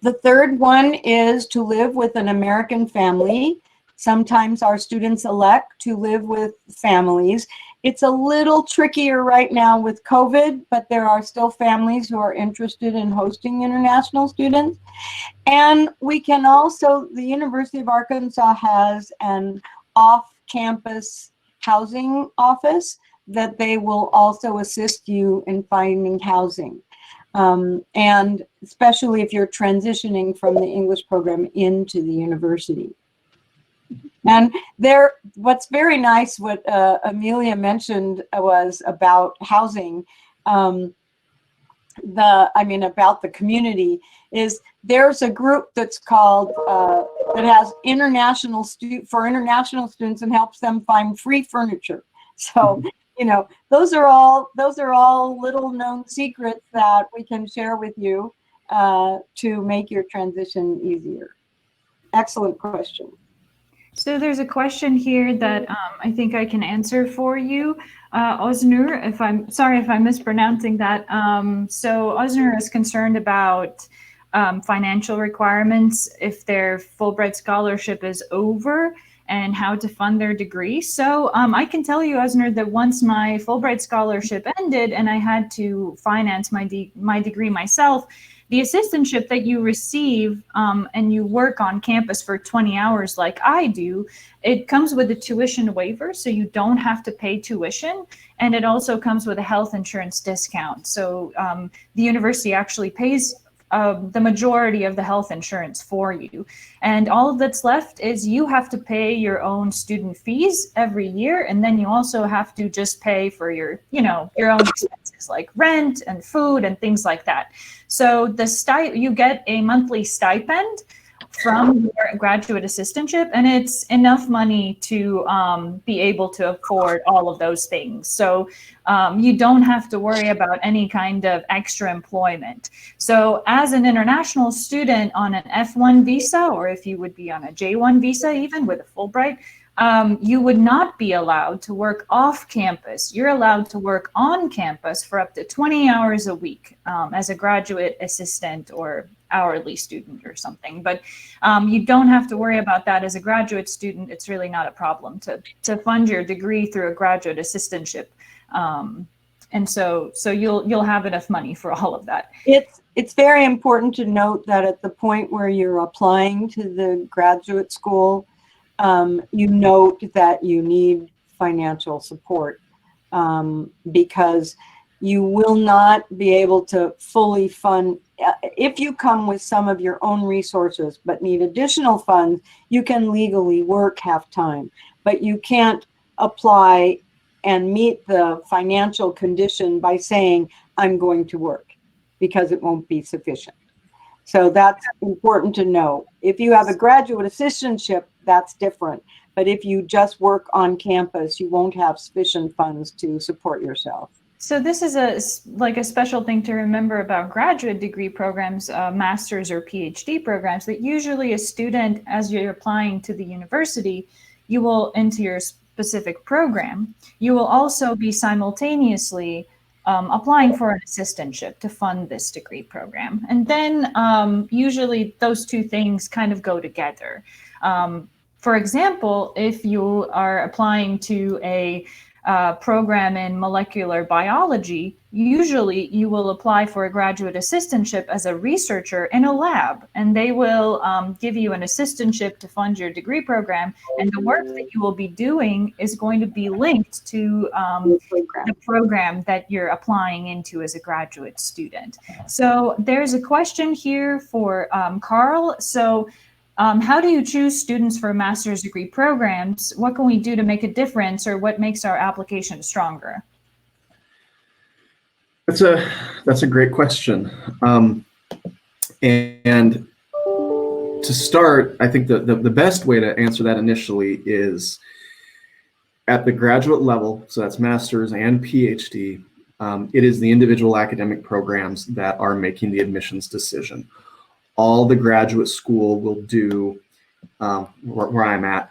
The third one is to live with an American family. Sometimes our students elect to live with families. It's a little trickier right now with COVID, but there are still families who are interested in hosting international students. And we can also, the University of Arkansas has an off-campus housing office that they will also assist you in finding housing. And especially if you're transitioning from the English program into the university. And there, what's very nice, what Amelia mentioned was about housing, about the community, is there's a group that's called, that has for international students and helps them find free furniture. So, you know, those are all little known secrets that we can share with you to make your transition easier. Excellent question. So there's a question here that I think I can answer for you, Oznur, sorry if I'm mispronouncing that. So Oznur is concerned about financial requirements if their Fulbright scholarship is over and how to fund their degree. So I can tell you, Oznur, that once my Fulbright scholarship ended and I had to finance my degree myself, the assistantship that you receive and you work on campus for 20 hours like I do, it comes with a tuition waiver, so you don't have to pay tuition. And it also comes with a health insurance discount. So the university actually pays the majority of the health insurance for you. And all that's left is you have to pay your own student fees every year. And then you also have to just pay for your own expenses like rent and food and things like that. So you get a monthly stipend from your graduate assistantship, and it's enough money to be able to afford all of those things. So you don't have to worry about any kind of extra employment. So as an international student on an F1 visa, or if you would be on a J1 visa, even with a Fulbright, you would not be allowed to work off campus. You're allowed to work on campus for up to 20 hours a week as a graduate assistant or hourly student or something. But you don't have to worry about that as a graduate student. It's really not a problem to fund your degree through a graduate assistantship. And so you'll have enough money for all of that. It's very important to note that at the point where you're applying to the graduate school, you note that you need financial support because you will not be able to fully fund. If you come with some of your own resources but need additional funds, you can legally work half-time, but you can't apply and meet the financial condition by saying, I'm going to work, because it won't be sufficient. So that's important to know. If you have a graduate assistantship, that's different. But if you just work on campus, you won't have sufficient funds to support yourself. So this is a special thing to remember about graduate degree programs, master's or PhD programs, that usually a student, as you're applying to the university, you will, into your specific program, you will also be simultaneously applying for an assistantship to fund this degree program. And then usually those two things kind of go together. For example, if you are applying to a program in molecular biology, usually you will apply for a graduate assistantship as a researcher in a lab, and they will give you an assistantship to fund your degree program, and the work that you will be doing is going to be linked to the program that you're applying into as a graduate student. So there's a question here for Carl. So how do you choose students for master's degree programs? What can we do to make a difference, or what makes our application stronger? That's a great question. And to start, I think the best way to answer that initially is at the graduate level, so that's master's and PhD, it is the individual academic programs that are making the admissions decision. All the graduate school will do, where I'm at,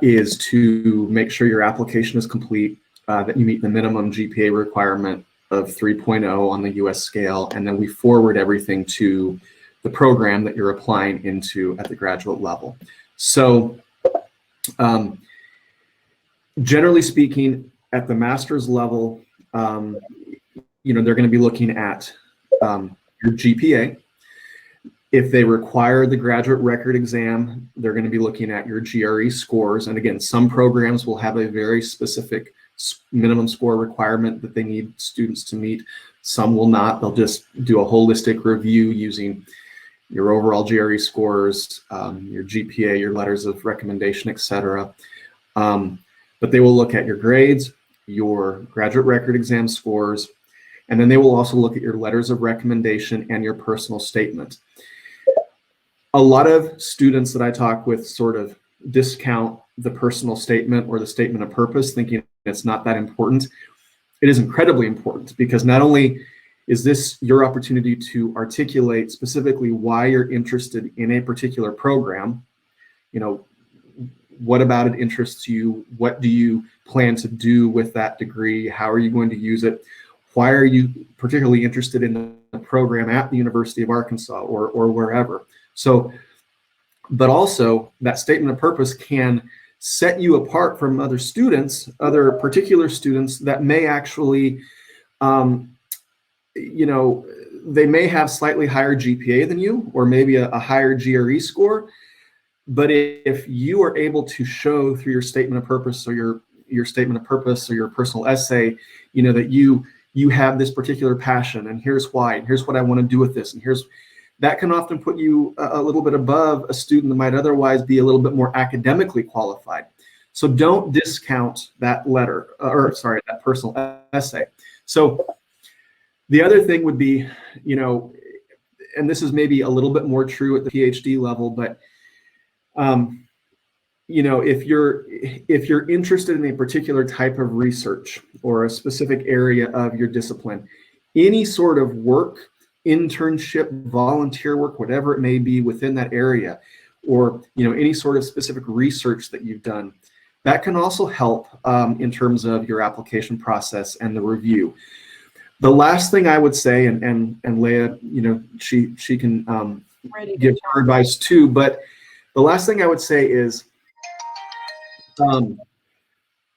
is to make sure your application is complete, that you meet the minimum GPA requirement of 3.0 on the US scale, and then we forward everything to the program that you're applying into at the graduate level. So generally speaking, at the master's level, they're going to be looking at your GPA. If they require the graduate record exam, they're going to be looking at your GRE scores. And again, some programs will have a very specific minimum score requirement that they need students to meet. Some will not. They'll just do a holistic review using your overall GRE scores, your GPA, your letters of recommendation, etc. But they will look at your grades, your graduate record exam scores, and then they will also look at your letters of recommendation and your personal statement. A lot of students that I talk with sort of discount the personal statement or the statement of purpose, thinking it's not that important. It is incredibly important, because not only is this your opportunity to articulate specifically why you're interested in a particular program, what about it interests you, what do you plan to do with that degree, how are you going to use it, why are you particularly interested in the program at the University of Arkansas or wherever. So, but also that statement of purpose can set you apart from other students, other particular students that may actually, they may have slightly higher GPA than you, or maybe a higher GRE score. But if you are able to show through your statement of purpose or your statement of purpose or your personal essay, that you have this particular passion, and here's why, and here's what I want to do with this, and that can often put you a little bit above a student that might otherwise be a little bit more academically qualified. So don't discount that that personal essay. So the other thing would be, and this is maybe a little bit more true at the PhD level, but if you're interested in a particular type of research or a specific area of your discipline, any sort of work, internship, volunteer work, whatever it may be within that area, or any sort of specific research that you've done, that can also help in terms of your application process and the review. The last thing I would say, and Leah, she can give her advice too, but the last thing I would say is,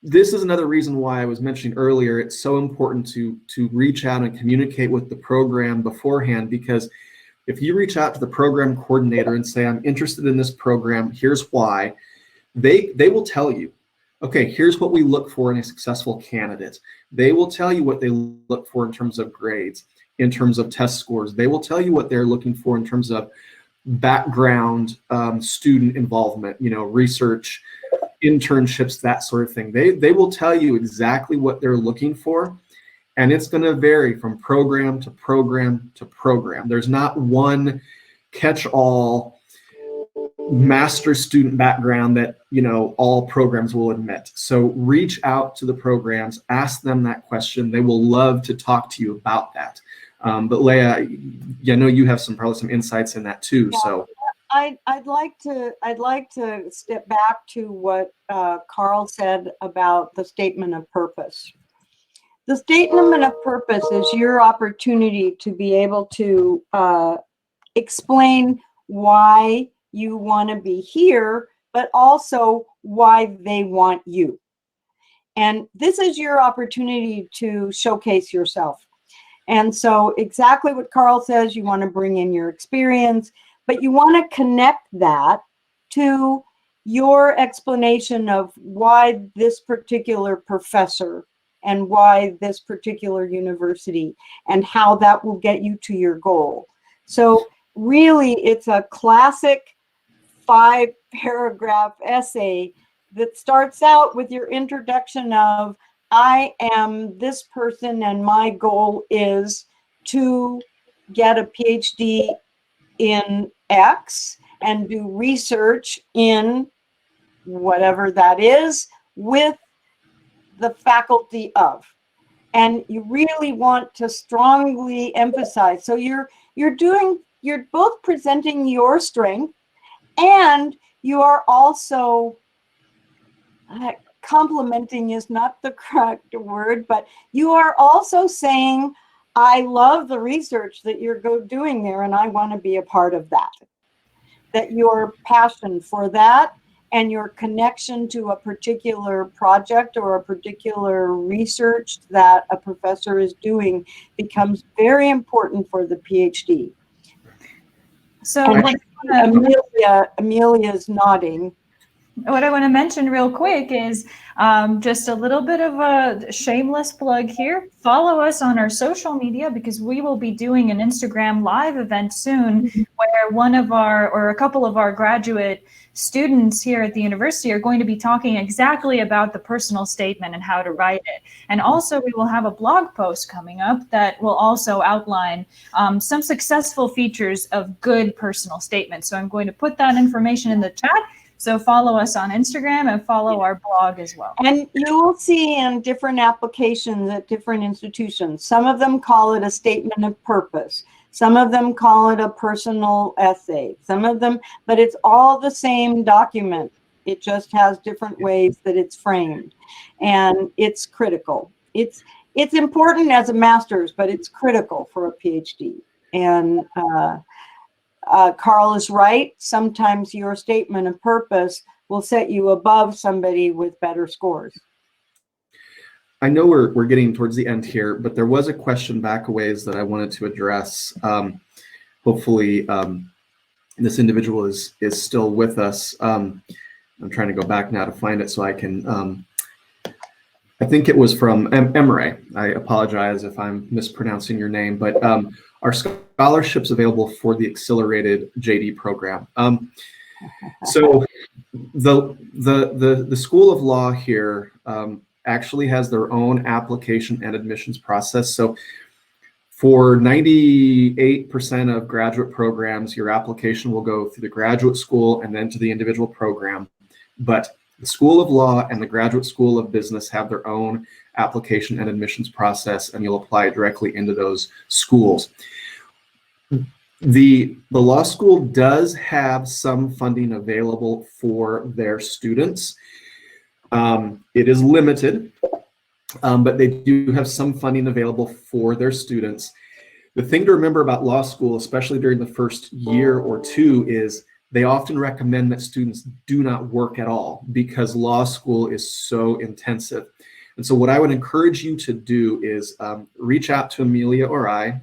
this is another reason why I was mentioning earlier, it's so important to reach out and communicate with the program beforehand, because if you reach out to the program coordinator and say, I'm interested in this program, here's why, they will tell you, okay, here's what we look for in a successful candidate. They will tell you what they look for in terms of grades, in terms of test scores. They will tell you what they're looking for in terms of background, student involvement, research, internships, that sort of thing. They will tell you exactly what they're looking for, and it's going to vary from program to program to program. There's not one catch-all master student background that, you know, all programs will admit. So reach out to the programs, ask them that question. They will love to talk to you about that. But Leah, I know you have probably some insights in that too. Yeah. So I'd like to step back to what Carl said about the statement of purpose. The statement of purpose is your opportunity to be able to explain why you want to be here, but also why they want you. And this is your opportunity to showcase yourself. And so exactly what Carl says, you want to bring in your experience, but you want to connect that to your explanation of why this particular professor and why this particular university and how that will get you to your goal. So really, it's a classic 5-paragraph essay that starts out with your introduction of, I am this person and my goal is to get a PhD in X and do research in whatever that is with the faculty of. And you really want to strongly emphasize. So you're both presenting your strength, and you are also complimenting is not the correct word, but you are also saying, I love the research that you're doing there, and I want to be a part of that. That your passion for that and your connection to a particular project or a particular research that a professor is doing becomes very important for the PhD. So Amelia's nodding. What I want to mention real quick is just a little bit of a shameless plug here. Follow us on our social media, because we will be doing an Instagram live event soon where one of our, or a couple of our graduate students here at the university are going to be talking exactly about the personal statement and how to write it. And also we will have a blog post coming up that will also outline some successful features of good personal statements. So I'm going to put that information in the chat. So follow us on Instagram and follow our blog as well. And you will see in different applications at different institutions, some of them call it a statement of purpose. Some of them call it a personal essay. Some of them, but it's all the same document. It just has different ways that it's framed. And it's critical. It's important as a master's, but it's critical for a PhD. And Carl is right. Sometimes your statement of purpose will set you above somebody with better scores. I know we're getting towards the end here, but there was a question back a ways that I wanted to address. Hopefully this individual is still with us. I'm trying to go back now to find it so I can, I think it was from Emre. I apologize if I'm mispronouncing your name, but are scholarships available for the accelerated JD program? So the School of Law here actually has their own application and admissions process. So for 98% of graduate programs, your application will go through the graduate school and then to the individual program. But the School of Law and the Graduate School of Business have their own application and admissions process, and you'll apply directly into those schools. The law school does have some funding available for their students. It is limited, but they do have some funding available for their students. The thing to remember about law school, especially during the first year or two, is they often recommend that students do not work at all because law school is so intensive. And so what I would encourage you to do is reach out to Amelia or I,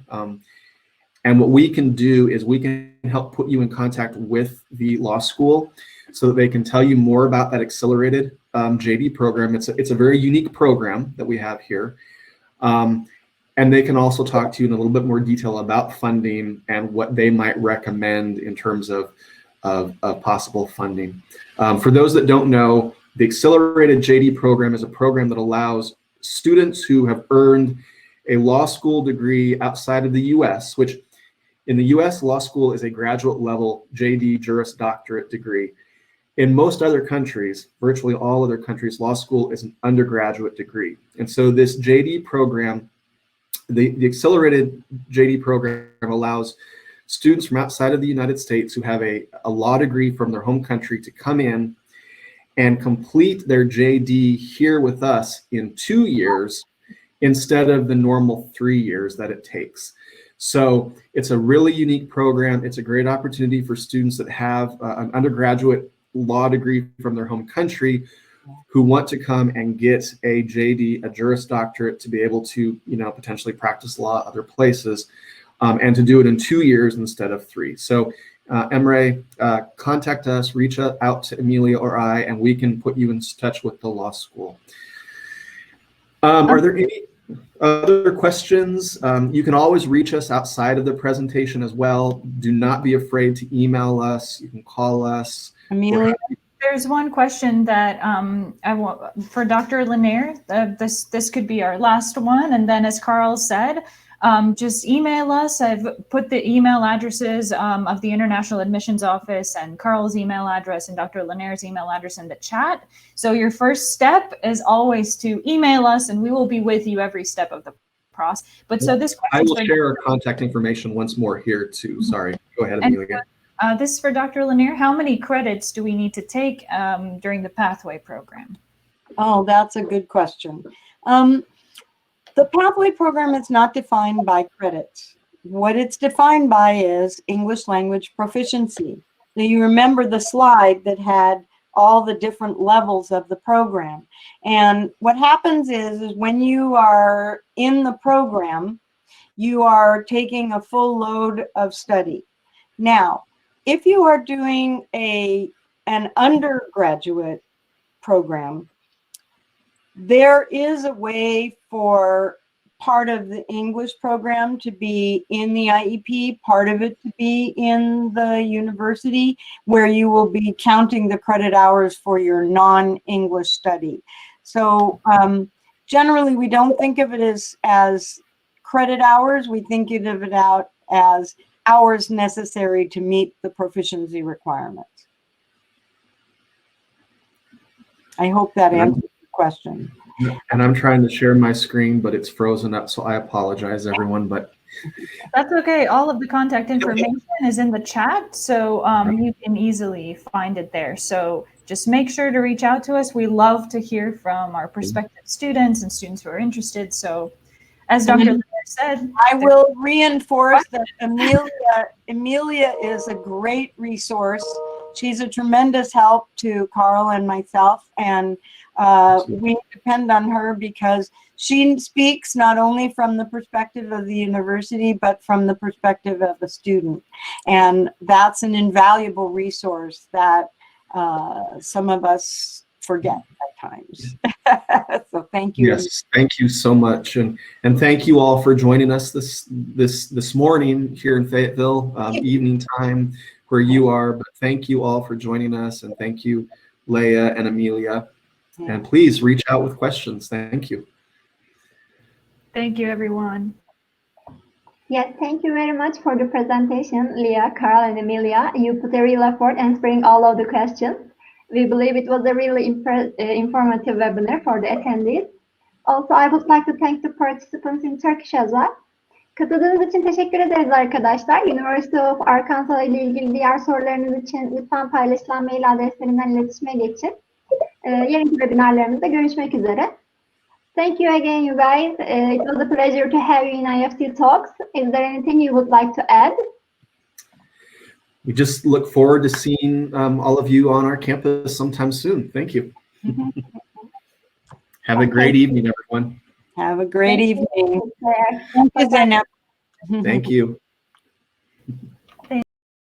and what we can do is we can help put you in contact with the law school so that they can tell you more about that accelerated JD program. It's a very unique program that we have here. And they can also talk to you in a little bit more detail about funding and what they might recommend in terms of possible funding. For those that don't know, The Accelerated JD program is a program that allows students who have earned a law school degree outside of the US, which in the US, law school is a graduate level JD Juris Doctorate degree. In most other countries, virtually all other countries, law school is an undergraduate degree. And so this JD program, the Accelerated JD program allows students from outside of the United States who have a law degree from their home country to come in and complete their JD here with us in 2 years instead of the normal 3 years that it takes. So it's a really unique program. It's a great opportunity for students that have an undergraduate law degree from their home country who want to come and get a JD, a Juris Doctorate, to be able to, potentially practice law other places, and to do it in 2 years instead of 3. So Emre, contact us, reach out to Amelia or I, and we can put you in touch with the law school. Are there any other questions? You can always reach us outside of the presentation as well. Do not be afraid to email us. You can call us. Amelia? There's one question that I want for Dr. Lanier. This could be our last one. And then as Carl said, just email us. I've put the email addresses of the International Admissions Office and Carl's email address and Dr. Lanier's email address in the chat. So your first step is always to email us, and we will be with you every step of the process. But so this question, I will share our contact information once more here too. Sorry, go ahead, Amelia. This is for Dr. Lanier. How many credits do we need to take during the Pathway program? Oh, that's a good question. The Pathway program is not defined by credits. What it's defined by is English language proficiency. So you remember the slide that had all the different levels of the program. And what happens is when you are in the program, you are taking a full load of study. Now, if you are doing an undergraduate program, there is a way for part of the English program to be in the IEP, part of it to be in the university, where you will be counting the credit hours for your non-English study. So generally, we don't think of it as credit hours. We think of it out as hours necessary to meet the proficiency requirements. I hope that answers the question. And I'm trying to share my screen, but it's frozen up, so I apologize, everyone. But that's okay. All of the contact information is in the chat, so you can easily find it there. So just make sure to reach out to us. We love to hear from our prospective students and students who are interested. So as Dr. Lanier said, I will reinforce that Amelia is a great resource. She's a tremendous help to Carl and myself, and we depend on her because she speaks not only from the perspective of the university, but from the perspective of the student. And that's an invaluable resource that some of us forget at times. So thank you. Yes, thank you so much, and thank you all for joining us this morning here in Fayetteville, evening time where you are. But thank you all for joining us, and thank you, Leah and Amelia. Yeah. And please reach out with questions. Thank you. Thank you, everyone. Yes, thank you very much for the presentation, Leah, Carl, and Amelia. You put a real effort answering all of the questions. We believe it was a really informative webinar for the attendees. Also, I would like to thank the participants in Turkish as well. Katıldığınız için teşekkür ederiz arkadaşlar. University of Arkansas ile ilgili diğer sorularınız için lütfen paylaşılan mail adreslerinden iletişime geçin. Yarınki webinarlarımızda görüşmek üzere. Thank you again, you guys. It was a pleasure to have you in IEFT Talks. Is there anything you would like to add? We just look forward to seeing all of you on our campus sometime soon. Thank you. Have a great evening, everyone. Have a great evening. Thank you, Zainab. Thank you.